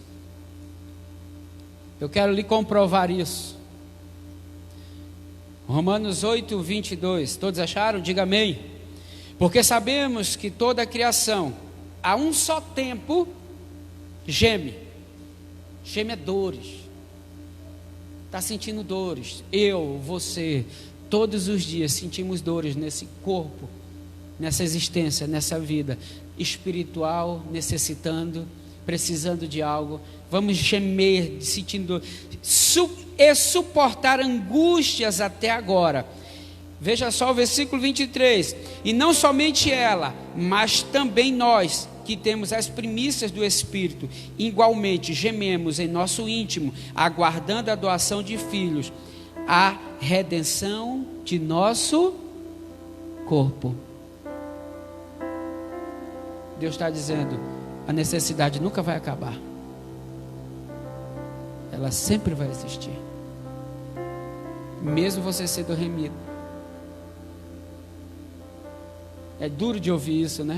Speaker 2: Eu quero lhe comprovar isso. Romanos 8, 22. Todos acharam? Diga amém. Porque sabemos que toda a criação, a um só tempo, geme. Geme é dores. Está sentindo dores. Eu, você, todos os dias sentimos dores nesse corpo, nessa existência, nessa vida espiritual, necessitando, precisando de algo. Vamos gemer, sentindo e suportar angústias até agora. Veja só o versículo 23. E não somente ela, mas também nós, que temos as primícias do Espírito, igualmente gememos em nosso íntimo, aguardando a doação de filhos, a redenção de nosso corpo. Deus está dizendo, a necessidade nunca vai acabar. Ela sempre vai existir. Mesmo você sendo remido. É duro de ouvir isso, né?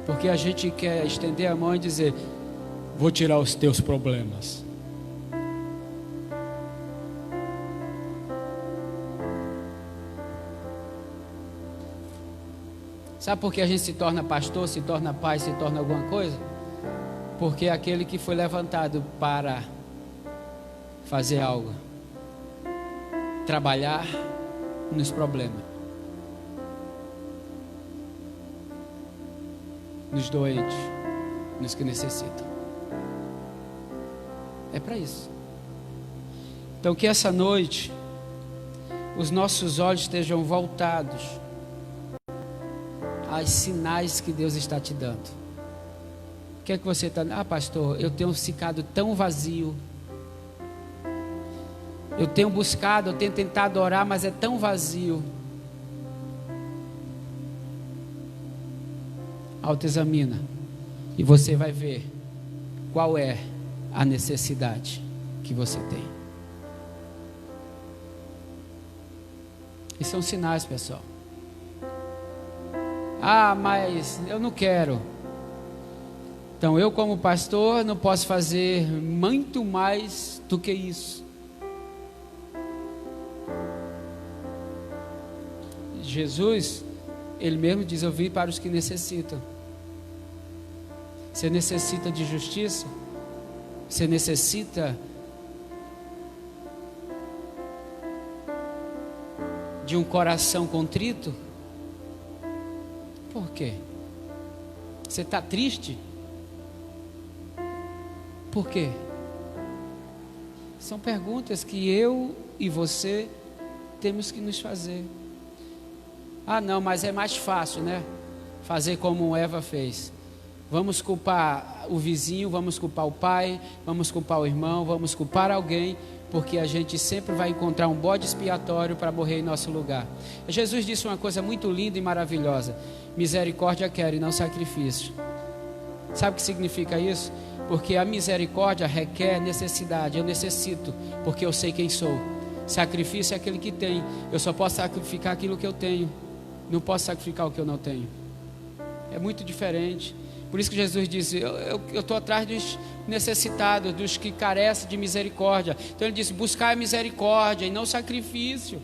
Speaker 2: Porque a gente quer estender a mão e dizer, vou tirar os teus problemas. Sabe por que a gente se torna pastor, se torna pai, se torna alguma coisa? Porque é aquele que foi levantado para fazer algo, trabalhar nos problemas, nos doentes, nos que necessitam. É para isso. Então que essa noite os nossos olhos estejam voltados aos sinais que Deus está te dando. O que é que você está... Ah, pastor, eu tenho ficado tão vazio. Eu tenho buscado, eu tenho tentado orar, mas é tão vazio. Autoexamina e você vai ver qual é a necessidade que você tem. E são sinais, pessoal. Ah, mas eu não quero. Então eu, como pastor, não posso fazer muito mais do que isso. Jesus, Ele mesmo diz, eu vim para os que necessitam. Você necessita de justiça? Você necessita de um coração contrito? Por quê? Você está triste? Por quê? São perguntas que eu e você temos que nos fazer. Ah, não, mas é mais fácil, né? Fazer como Eva fez. Vamos culpar o vizinho, vamos culpar o pai, vamos culpar o irmão, vamos culpar alguém, porque a gente sempre vai encontrar um bode expiatório para morrer em nosso lugar. Jesus disse uma coisa muito linda e maravilhosa: misericórdia quero e não sacrifício. Sabe o que significa isso? Porque a misericórdia requer necessidade. Eu necessito, porque eu sei quem sou. Sacrifício é aquele que tem. Eu só posso sacrificar aquilo que eu tenho, não posso sacrificar o que eu não tenho. É muito diferente. Por isso que Jesus disse: eu estou atrás dos necessitados, dos que carecem de misericórdia. Então ele disse: buscar a misericórdia e não sacrifício,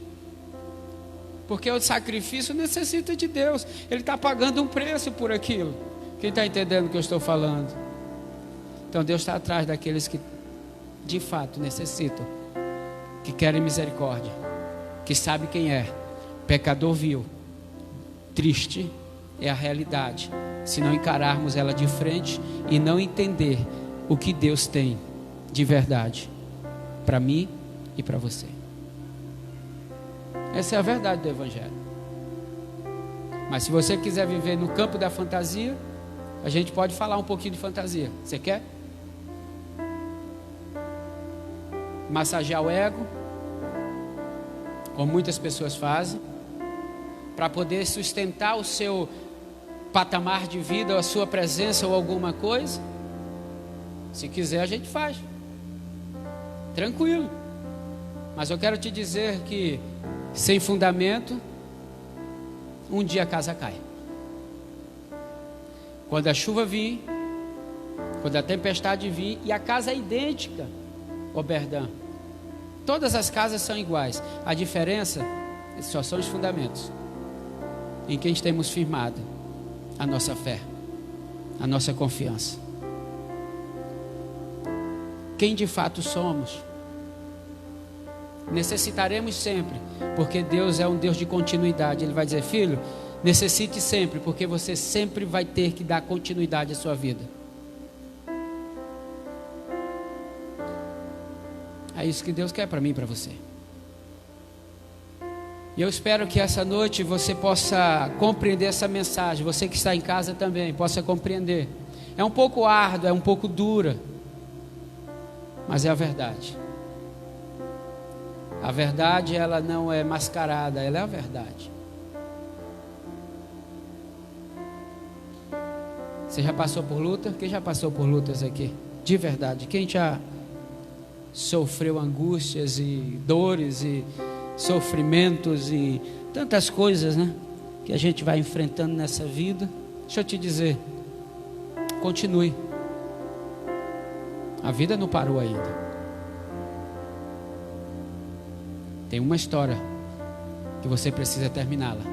Speaker 2: porque o sacrifício necessita de Deus. Ele está pagando um preço por aquilo. Quem está entendendo o que eu estou falando? Então Deus está atrás daqueles que de fato necessitam, que querem misericórdia, que sabe quem é. Pecador vil, triste é a realidade, se não encararmos ela de frente e não entender o que Deus tem de verdade para mim e para você. Essa é a verdade do Evangelho. Mas se você quiser viver no campo da fantasia, a gente pode falar um pouquinho de fantasia. Você quer? Massagear o ego, como muitas pessoas fazem, para poder sustentar o seu patamar de vida, ou a sua presença ou alguma coisa. Se quiser, a gente faz, tranquilo. Mas eu quero te dizer que sem fundamento, um dia a casa cai. Quando a chuva vir, quando a tempestade vir, e a casa é idêntica, Oberdã, todas as casas são iguais. A diferença só são os fundamentos, em quem temos firmado a nossa fé, a nossa confiança. Quem de fato somos. Necessitaremos sempre, porque Deus é um Deus de continuidade. Ele vai dizer: filho, necessite sempre, porque você sempre vai ter que dar continuidade à sua vida. É isso que Deus quer para mim e para você. E eu espero que essa noite você possa compreender essa mensagem. Você que está em casa também possa compreender. É um pouco árdua, é um pouco dura, mas é a verdade. A verdade, ela não é mascarada, ela é a verdade. Você já passou por luta? Quem já passou por lutas aqui? De verdade. Quem já sofreu angústias e dores e sofrimentos e tantas coisas, né, que a gente vai enfrentando nessa vida? Deixa eu te dizer, continue. A vida não parou ainda. Tem uma história que você precisa terminá-la.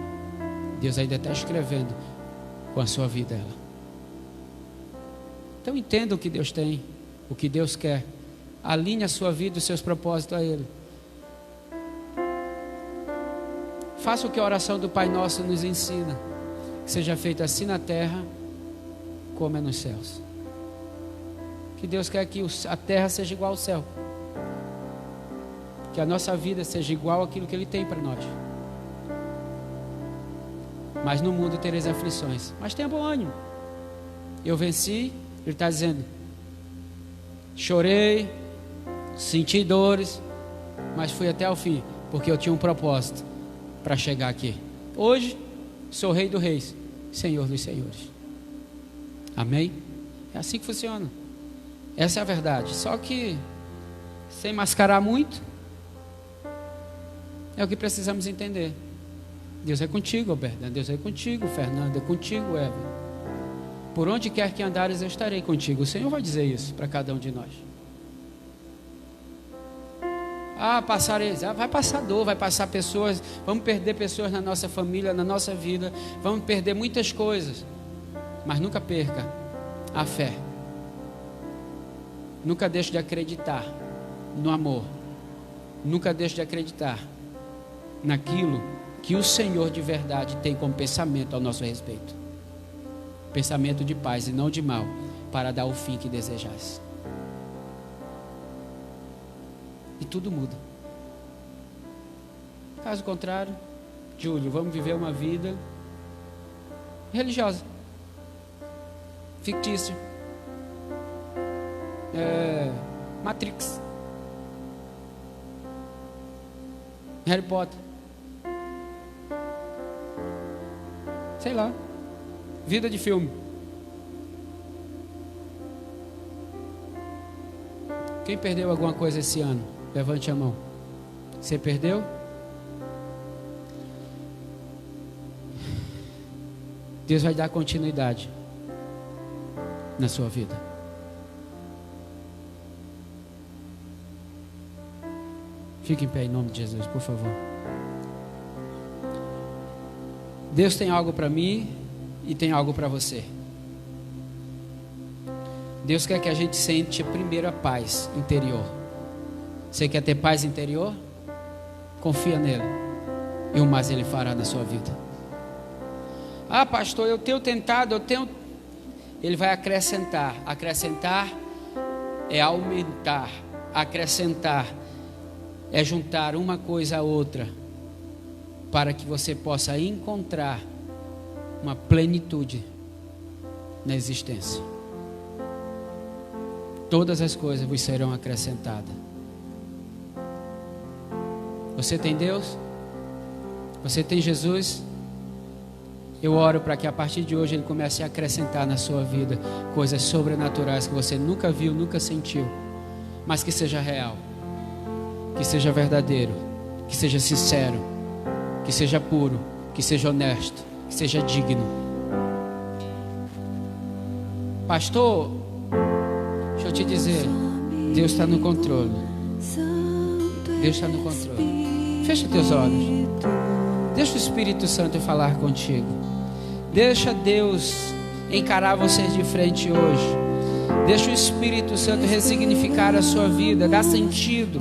Speaker 2: Deus ainda está escrevendo com a sua vida ela. Então entenda o que Deus tem, o que Deus quer. Alinhe a sua vida e os seus propósitos a Ele. Faça o que a oração do Pai Nosso nos ensina: que seja feito assim na terra como é nos céus. Que Deus quer que a terra seja igual ao céu, que a nossa vida seja igual àquilo que Ele tem para nós. Mas no mundo tereis aflições, mas tenha bom ânimo. Eu venci. Ele está dizendo: chorei, senti dores, mas fui até o fim, porque eu tinha um propósito para chegar aqui. Hoje sou Rei dos Reis, Senhor dos Senhores. Amém? É assim que funciona. Essa é a verdade. Só que sem mascarar muito, é o que precisamos entender. Deus é contigo, Alberto. Deus é contigo, Fernando. É contigo, Eva. Por onde quer que andares, eu estarei contigo. O Senhor vai dizer isso para cada um de nós. Passareis. Vai passar dor, vai passar pessoas. Vamos perder pessoas na nossa família, na nossa vida. Vamos perder muitas coisas. Mas nunca perca a fé. Nunca deixe de acreditar no amor. Nunca deixe de acreditar naquilo que o Senhor de verdade tem como pensamento ao nosso respeito. Pensamento de paz e não de mal, para dar o fim que desejasse. e tudo muda. Caso contrário, Júlio, vamos viver uma vida religiosa, fictícia, Matrix, Harry Potter, sei lá, vida de filme. Quem perdeu alguma coisa esse ano? Levante a mão. Você perdeu? Deus vai dar continuidade na sua vida. Fique em pé em nome de Jesus, por favor. Deus tem algo para mim e tem algo para você. Deus quer que a gente sente primeiro a paz interior. Você quer ter paz interior? Confia nele e o mais ele fará na sua vida. Ah, pastor, eu tenho tentado, Ele vai acrescentar. Acrescentar é aumentar. Acrescentar é juntar uma coisa a outra, para que você possa encontrar uma plenitude na existência. Todas as coisas vos serão acrescentadas. Você tem Deus? Você tem Jesus? Eu oro para que a partir de hoje Ele comece a acrescentar na sua vida coisas sobrenaturais que você nunca viu, nunca sentiu, mas que seja real, que seja verdadeiro, que seja sincero, que seja puro, que seja honesto, que seja digno. Pastor, deixa eu te dizer, Deus está no controle. Deus está no controle. Fecha teus olhos. Deixa o Espírito Santo falar contigo. Deixa Deus encarar vocês de frente hoje. Deixa o Espírito Santo ressignificar a sua vida, dar sentido.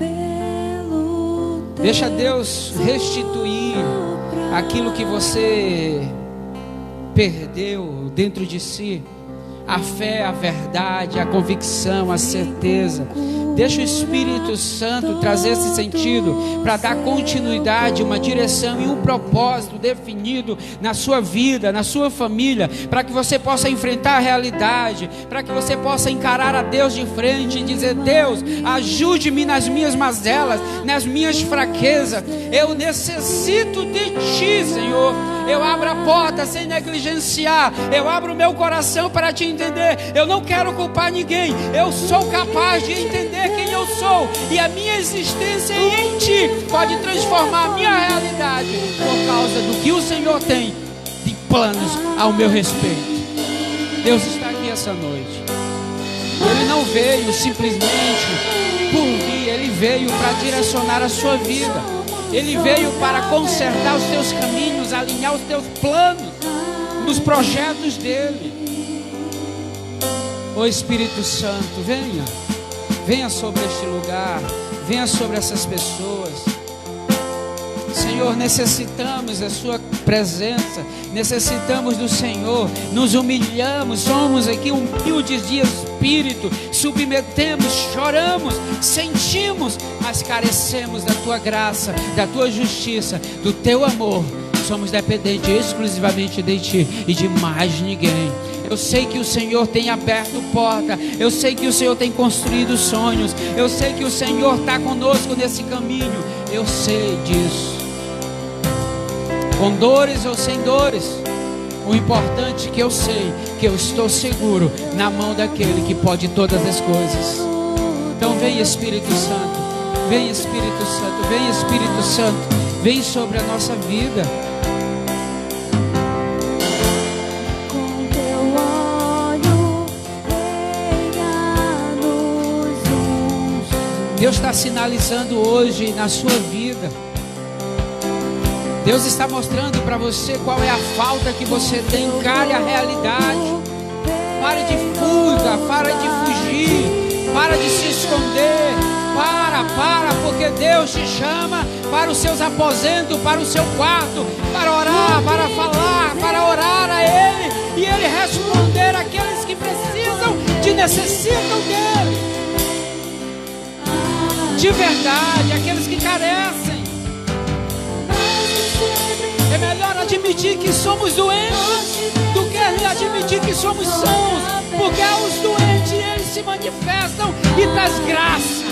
Speaker 2: Deixa Deus restituir aquilo que você perdeu dentro de si. A fé, a verdade, a convicção, a certeza. Deixa o Espírito Santo trazer esse sentido para dar continuidade, uma direção e um propósito definido na sua vida, na sua família, para que você possa enfrentar a realidade, para que você possa encarar a Deus de frente e dizer: Deus, ajude-me nas minhas mazelas, nas minhas fraquezas. Eu necessito de Ti, Senhor. Eu abro a porta sem negligenciar. Eu abro o meu coração para Te entender. Eu não quero culpar ninguém. Eu sou capaz de entender quem eu sou. E a minha existência em Ti pode transformar a minha realidade, por causa do que o Senhor tem de planos ao meu respeito. Deus está aqui essa noite. Ele não veio simplesmente por vir. Ele veio para direcionar a sua vida. Ele veio para consertar os teus caminhos, alinhar os teus planos nos projetos dele. Ô Espírito Santo, venha sobre este lugar, venha sobre essas pessoas. Senhor, necessitamos da sua presença, necessitamos do Senhor, nos humilhamos, somos aqui humildes de espírito, submetemos, choramos, sentimos, mas carecemos da tua graça, da tua justiça, do teu amor. Somos dependentes exclusivamente de Ti e de mais ninguém. Eu sei que o Senhor tem aberto porta, eu sei que o Senhor tem construído sonhos, eu sei que o Senhor está conosco nesse caminho, eu sei disso. Com dores ou sem dores, o importante é que eu sei que eu estou seguro na mão daquele que pode todas as coisas. Então vem Espírito Santo, vem Espírito Santo, vem Espírito Santo, vem sobre a nossa vida. Deus está sinalizando hoje na sua vida. Deus está mostrando para você qual é a falta que você tem. Encare a realidade. Pare de fuga, para de fugir, para de se esconder. Para, porque Deus te chama para os seus aposentos, para o seu quarto, para orar, para falar, para orar a Ele e Ele responder àqueles que precisam, necessitam dEle. de verdade, aqueles que carecem. É melhor admitir que somos doentes do que admitir que somos sãos, porque aos doentes eles se manifestam e traz graça.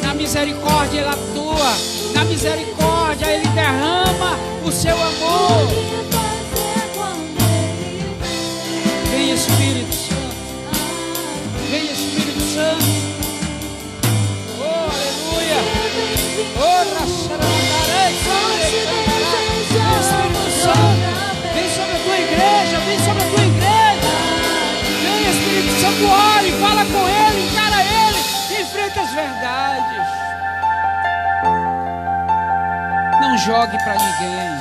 Speaker 2: Na misericórdia ele atua, na misericórdia ele derrama o seu amor. Vem Espírito Santo, vem Espírito Santo. Oh, aleluia. Oh, Espírito Santo, vem sobre a tua igreja, vem sobre a tua igreja. Vem Espírito Santo, ore, fala com ele, encara ele, enfrenta as verdades. Não jogue para ninguém.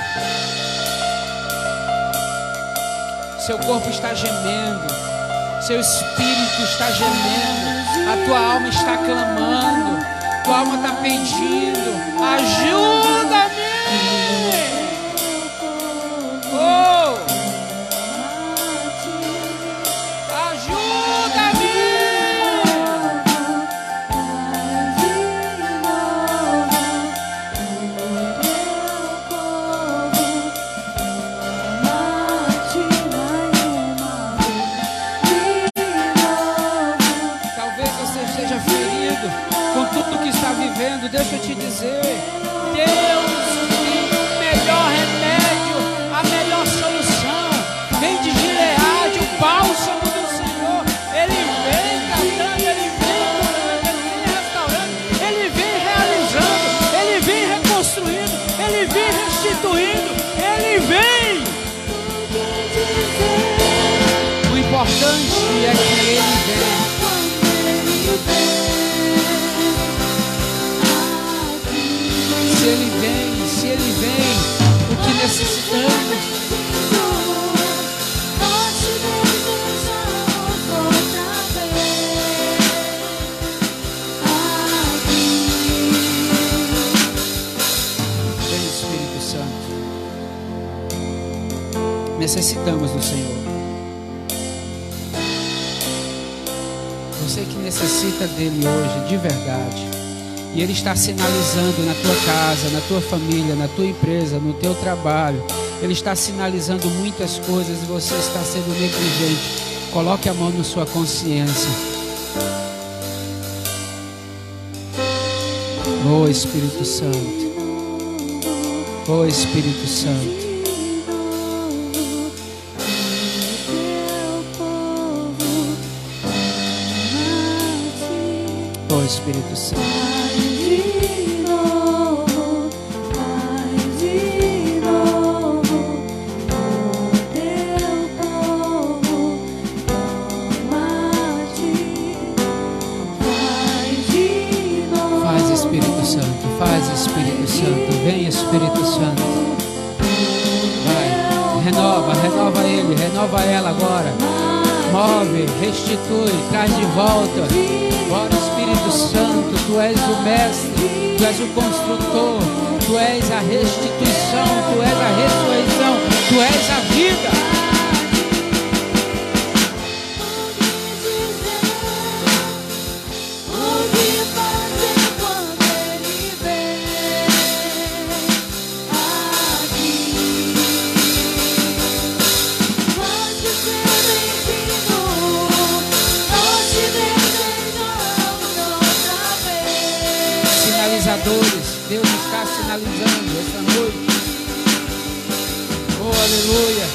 Speaker 2: Seu corpo está gemendo, seu espírito está gemendo, a tua alma está clamando, tua alma está pedindo: ajuda-me. Oh, ajuda-me. Deixa eu te dizer, Deus tem o melhor remédio, a melhor solução. Vem de Gileade, o bálsamo do Senhor. Ele vem tratando, ele vem curando, ele vem restaurando, ele vem realizando, ele vem reconstruindo, ele vem restituindo, ele vem. O importante é que ele vem. Se Ele vem, o que necessitamos? Vem Espírito Santo. Necessitamos do Senhor. Você que necessita dele hoje, de verdade. E Ele está sinalizando na tua casa, na tua família, na tua empresa, no teu trabalho. Ele está sinalizando muitas coisas e você está sendo negligente. Coloque a mão na sua consciência. Oh Espírito Santo. Oh Espírito Santo. Oh Espírito Santo. Faz Espírito Santo, vem Espírito Santo. Vai, renova ele, renova ela agora. Move, restitui, traz de volta. Bora Espírito Santo, tu és o mestre, tu és o construtor, tu és a restituição, tu és a ressurreição, tu és a vida. Deus está sinalizando essa noite. Oh, aleluia.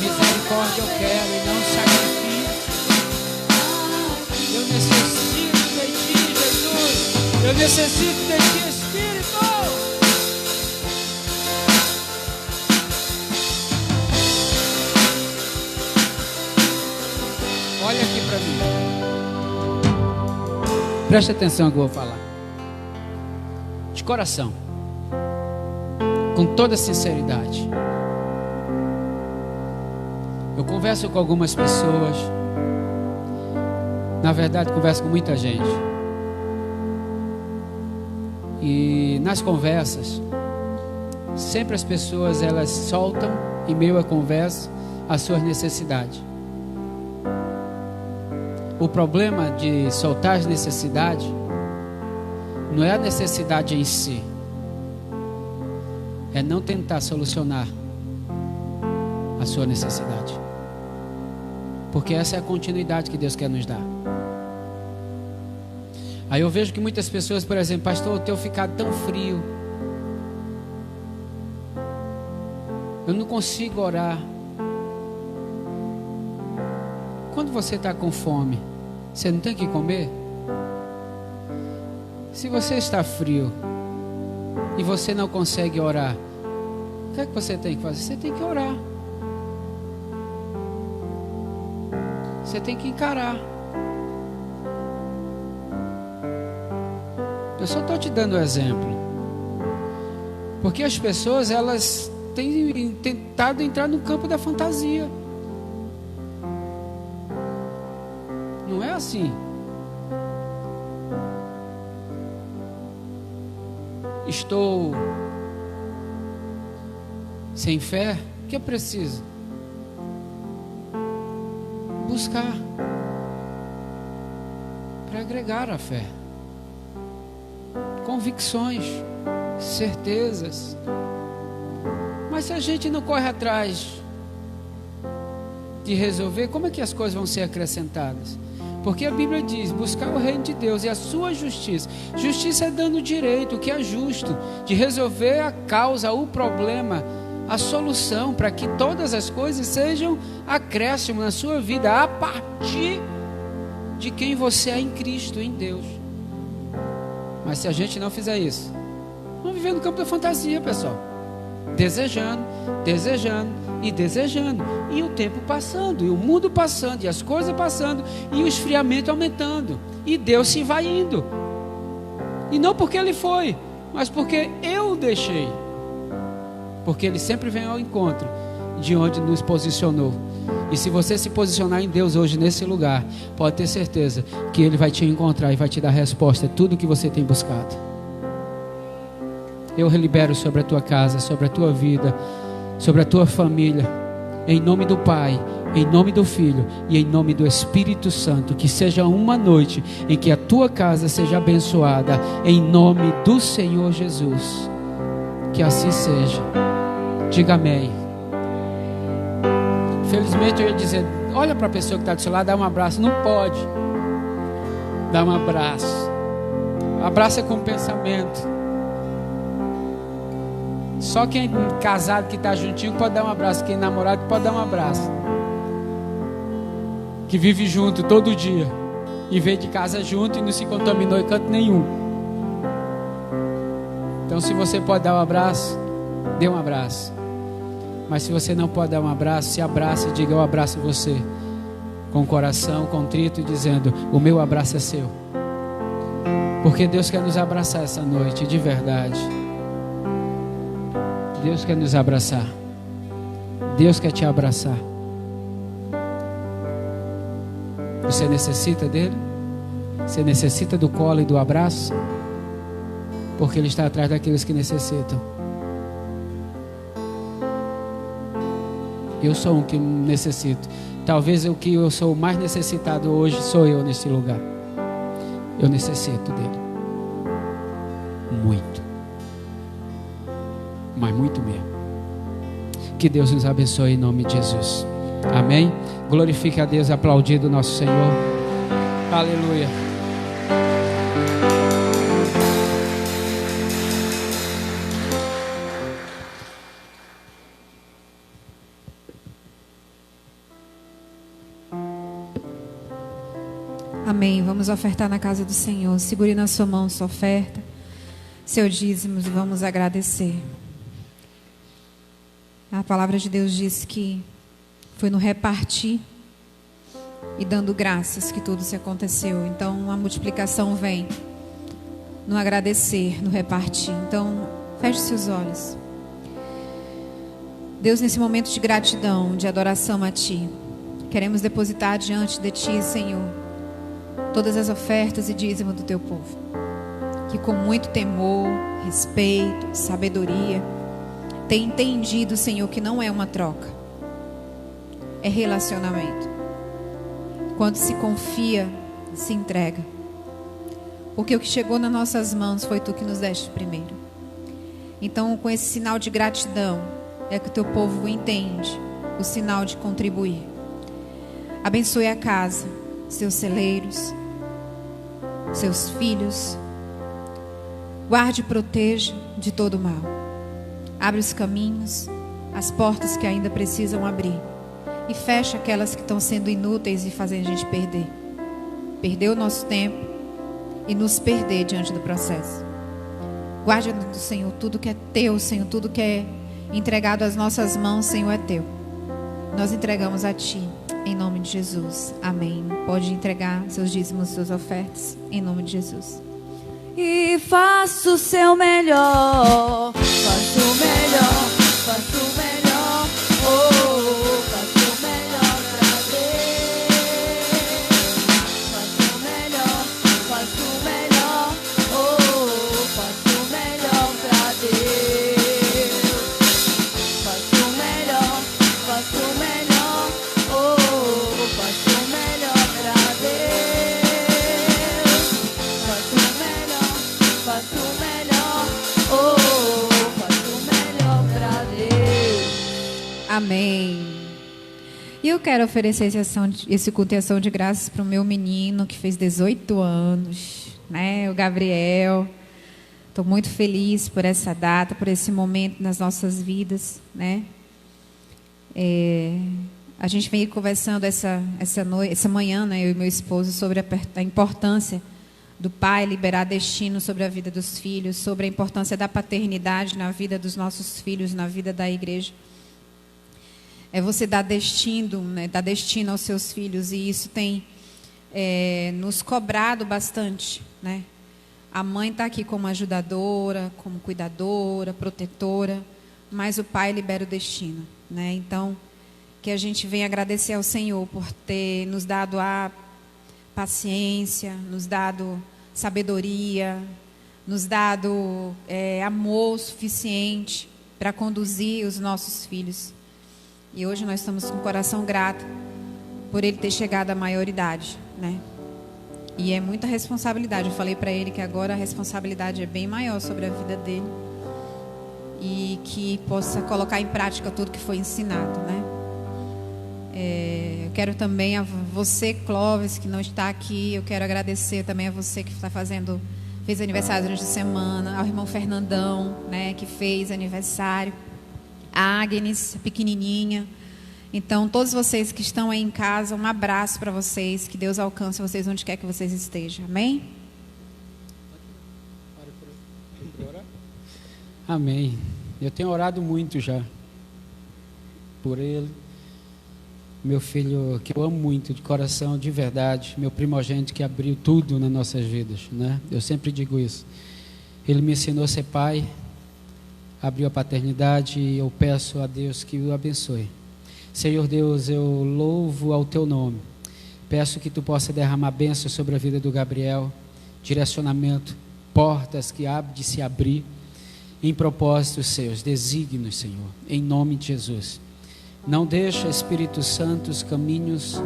Speaker 2: Misericórdia eu quero e não sacrifício. Eu necessito de ti, Jesus. Eu necessito de ti, Espírito. Olha aqui para mim. Preste atenção no que eu vou falar. De coração. Com toda sinceridade. Eu converso com algumas pessoas. Na verdade, converso com muita gente. E nas conversas, sempre as pessoas, elas soltam, em meio à conversa, as suas necessidades. O problema de soltar as necessidades não é a necessidade em si, é não tentar solucionar a sua necessidade, porque essa é a continuidade que Deus quer nos dar. Aí eu vejo que muitas pessoas, por exemplo, pastor, eu tenho ficado tão frio, eu não consigo orar. Quando você está com fome, você não tem que comer? Se você está frio e você não consegue orar, o que é que você tem que fazer? Você tem que orar. Você tem que encarar. Eu só estou te dando um exemplo. Porque as pessoas, elas têm tentado entrar no campo da fantasia. Não é assim. Estou sem fé, o que é preciso? Buscar para agregar a fé, convicções, certezas. Mas se a gente não corre atrás de resolver, como é que as coisas vão ser acrescentadas? Porque a Bíblia diz, buscar o reino de Deus e a sua justiça. Justiça é dando direito, o que é justo, de resolver a causa, o problema, a solução, para que todas as coisas sejam acréscimo na sua vida, a partir de quem você é em Cristo, em Deus. Mas se a gente não fizer isso, vamos viver no campo da fantasia, pessoal. Desejando, desejando e desejando, e o tempo passando, e o mundo passando, e as coisas passando, e o esfriamento aumentando, e Deus se vai indo. E não porque Ele foi, mas porque eu deixei. Porque Ele sempre vem ao encontro de onde nos posicionou. E se você se posicionar em Deus hoje nesse lugar, pode ter certeza que Ele vai te encontrar e vai te dar resposta a tudo que você tem buscado. Eu libero sobre a tua casa, sobre a tua vida, sobre a tua família, em nome do Pai, em nome do Filho e em nome do Espírito Santo. Que seja uma noite em que a tua casa seja abençoada, em nome do Senhor Jesus. Que assim seja. Diga amém. Felizmente eu ia dizer, olha para a pessoa que está do seu lado, dá um abraço. Não pode. Dá um abraço. Abraça com pensamento. Só quem é casado que está juntinho pode dar um abraço. Quem é namorado pode dar um abraço. Que vive junto todo dia e veio de casa junto e não se contaminou em canto nenhum. Então se você pode dar um abraço, dê um abraço. Mas se você não pode dar um abraço, se abraça e diga, eu abraço você, com o coração contrito, dizendo, o meu abraço é seu. Porque Deus quer nos abraçar essa noite, de verdade. Deus quer nos abraçar. Deus quer te abraçar. Você necessita dele? Você necessita do colo e do abraço? Porque ele está atrás daqueles que necessitam. Eu sou um que necessito. Talvez o que eu sou mais necessitado hoje sou eu nesse lugar. Eu necessito dele. Muito. Mas muito mesmo. Que Deus nos abençoe em nome de Jesus. Amém? Glorifique a Deus, aplaudido nosso Senhor. Aleluia.
Speaker 1: Amém. Vamos ofertar na casa do Senhor. Segure na sua mão sua oferta, seu dízimo, e vamos agradecer. A palavra de Deus diz que foi no repartir e dando graças que tudo se aconteceu. Então a multiplicação vem no agradecer, no repartir. Então feche seus olhos. Deus, nesse momento de gratidão, de adoração a Ti, queremos depositar diante de Ti, Senhor,
Speaker 3: todas as ofertas e dízimo do teu povo, que com muito temor, respeito, sabedoria, tem entendido, Senhor, que não é uma troca, é relacionamento. Quando se confia, se entrega. Porque o que chegou nas nossas mãos foi tu que nos deste primeiro. Então, com esse sinal de gratidão, é que o teu povo entende o sinal de contribuir. Abençoe a casa, seus celeiros, seus filhos. Guarde e proteja de todo mal. Abre os caminhos, as portas que ainda precisam abrir. E fecha aquelas que estão sendo inúteis e fazendo a gente perder. Perder o nosso tempo e nos perder diante do processo. Guarde do Senhor tudo que é teu, Senhor, tudo que é entregado às nossas mãos, Senhor, é teu. Nós entregamos a ti, em nome de Jesus. Amém. Pode entregar seus dízimos, suas ofertas, em nome de Jesus.
Speaker 1: E faço o seu melhor, faço o melhor, faço o melhor, oh, faço o melhor pra Deus. Faço o melhor, faço o melhor, oh, faço o melhor pra Deus. Faço o melhor, faço o melhor, oh, faço o melhor pra Deus. Faço o melhor, faço o melhor, oh, faço o melhor pra Deus.
Speaker 3: Amém. E eu quero oferecer esse culto e ação de graças para o meu menino que fez 18 anos, né? O Gabriel. Estou muito feliz por essa data, por esse momento nas nossas vidas, né? A gente veio conversando essa manhã, né, eu e meu esposo, sobre a importância do pai liberar destino sobre a vida dos filhos, sobre a importância da paternidade na vida dos nossos filhos, na vida da igreja. É você dar destino, né, dar destino aos seus filhos, e isso tem nos cobrado bastante, né? A mãe está aqui como ajudadora, como cuidadora, protetora, mas o pai libera o destino, né? Então, que a gente venha agradecer ao Senhor por ter nos dado a paciência, nos dado sabedoria, nos dado amor suficiente para conduzir os nossos filhos. E hoje nós estamos com o coração grato por ele ter chegado à maioridade, né? E é muita responsabilidade. Eu falei para ele que agora a responsabilidade é bem maior sobre a vida dele e que possa colocar em prática tudo que foi ensinado, né? Eu quero também a você, Clóvis, que não está aqui. Eu quero agradecer também a você que fez aniversário durante a semana, ao irmão Fernandão, né, que fez aniversário, a Agnes, pequenininha. Então, todos vocês que estão aí em casa, um abraço para vocês, que Deus alcance vocês onde quer que vocês estejam. Amém?
Speaker 2: Amém. Eu tenho orado muito já por ele. Meu filho, que eu amo muito, de coração, de verdade. Meu primogênito que abriu tudo nas nossas vidas, né? Eu sempre digo isso. Ele me ensinou a ser pai, abriu a paternidade, e eu peço a Deus que o abençoe. Senhor Deus, eu louvo ao teu nome. Peço que tu possa derramar bênção sobre a vida do Gabriel, direcionamento, portas que há de se abrir em propósitos seus, desígnios, Senhor, em nome de Jesus. Não deixa, Espírito Santo, os caminhos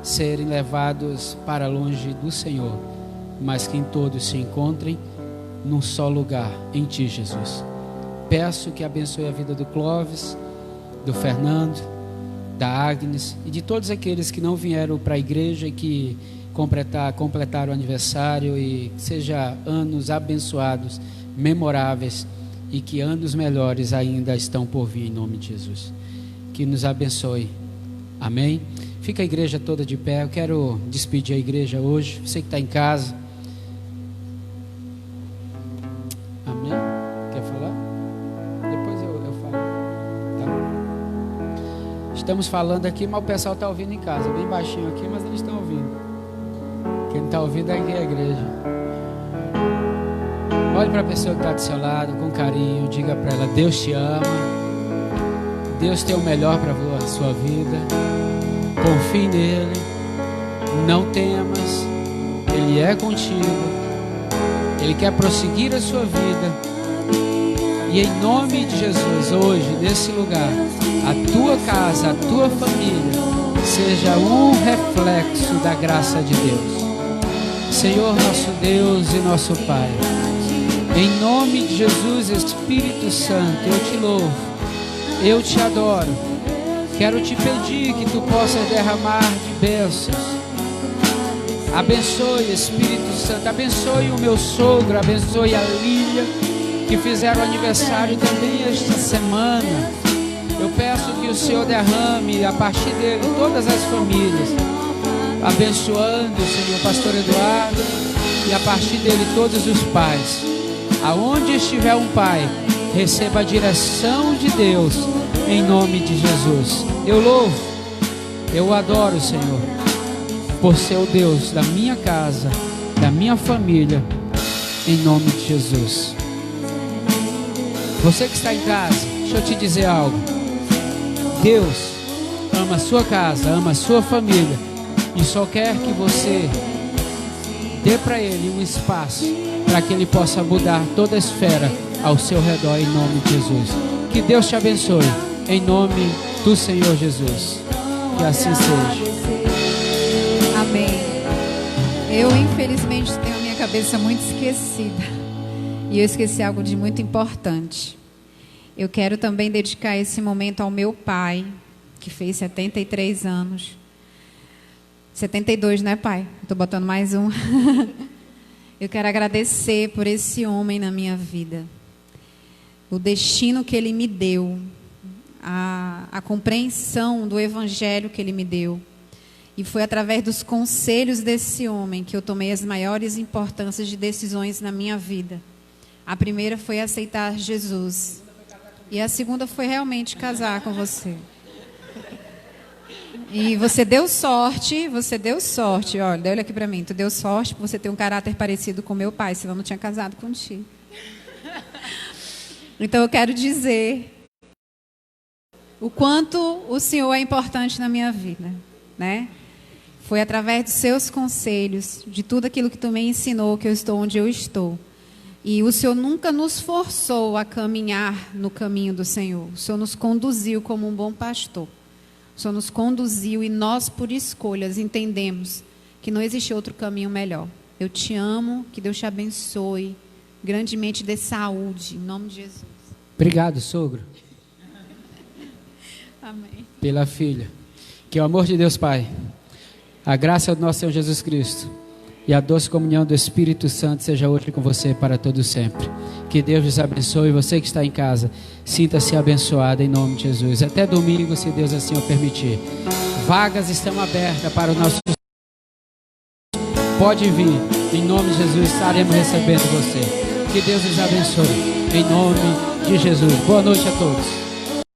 Speaker 2: serem levados para longe do Senhor, mas que em todos se encontrem num só lugar, em Ti, Jesus. Peço que abençoe a vida do Clóvis, do Fernando, da Agnes e de todos aqueles que não vieram para a igreja e que completaram o aniversário, e que seja anos abençoados, memoráveis, e que anos melhores ainda estão por vir, em nome de Jesus. Que nos abençoe. Amém? Fica a igreja toda de pé. Eu quero despedir a igreja hoje. Você que está em casa. Amém? Quer falar? Depois eu falo. Tá. Estamos falando aqui, mas o pessoal está ouvindo em casa. Bem baixinho aqui, mas eles estão ouvindo. Quem está ouvindo é aqui a igreja. Olhe para a pessoa que está do seu lado com carinho. Diga para ela: Deus te ama. Deus tem o melhor para a sua vida. Confie nele. Não temas. Ele é contigo, Ele quer prosseguir a sua vida. E em nome de Jesus, hoje, nesse lugar, a tua casa, a tua família, seja um reflexo da graça de Deus. Senhor, nosso Deus e nosso Pai, em nome de Jesus, Espírito Santo, eu te louvo, eu te adoro. Quero te pedir que tu possas derramar de bênçãos. Abençoe, Espírito Santo, abençoe o meu sogro, abençoe a Lília, que fizeram aniversário também esta semana. Eu peço que o Senhor derrame a partir dele todas as famílias, abençoando, Senhor, pastor Eduardo, e a partir dele todos os pais. Aonde estiver um pai, receba a direção de Deus, em nome de Jesus. Eu louvo, eu adoro, Senhor, por ser o Deus da minha casa, da minha família, em nome de Jesus. Você que está em casa, deixa eu te dizer algo. Deus ama a sua casa, ama a sua família, e só quer que você dê para Ele um espaço para que Ele possa mudar toda a esfera ao seu redor, em nome de Jesus. Que Deus te abençoe, em nome do Senhor Jesus. Que assim seja.
Speaker 3: Amém. Eu, infelizmente, tenho a minha cabeça muito esquecida. E eu esqueci algo de muito importante. Eu quero também dedicar esse momento ao meu pai, que fez 73 anos. 72, né, pai? Estou botando mais um. Eu quero agradecer por esse homem na minha vida. O destino que ele me deu. A compreensão do evangelho que ele me deu. E foi através dos conselhos desse homem que eu tomei as maiores importâncias de decisões na minha vida. A primeira foi aceitar Jesus. E a segunda foi realmente casar com você. E você deu sorte, olha aqui pra mim, tu deu sorte por você ter um caráter parecido com meu pai, senão eu não tinha casado contigo. Então eu quero dizer o quanto o Senhor é importante na minha vida, né? Foi através dos seus conselhos, de tudo aquilo que tu me ensinou, que eu estou onde eu estou. E o Senhor nunca nos forçou a caminhar no caminho do Senhor. O Senhor nos conduziu como um bom pastor. O Senhor nos conduziu e nós, por escolhas, entendemos que não existe outro caminho melhor. Eu te amo, que Deus te abençoe, grandemente dê saúde, em nome de Jesus.
Speaker 2: Obrigado, sogro.
Speaker 3: Amém.
Speaker 2: Pela filha. Que o amor de Deus Pai, a graça do nosso Senhor Jesus Cristo e a doce comunhão do Espírito Santo seja hoje com você para todo sempre. Que Deus nos abençoe. Você que está em casa, sinta-se abençoado em nome de Jesus. Até domingo, se Deus assim o permitir. Vagas estão abertas para o nosso... Pode vir, em nome de Jesus estaremos recebendo você. Que Deus nos abençoe em nome de Jesus. Boa noite a todos.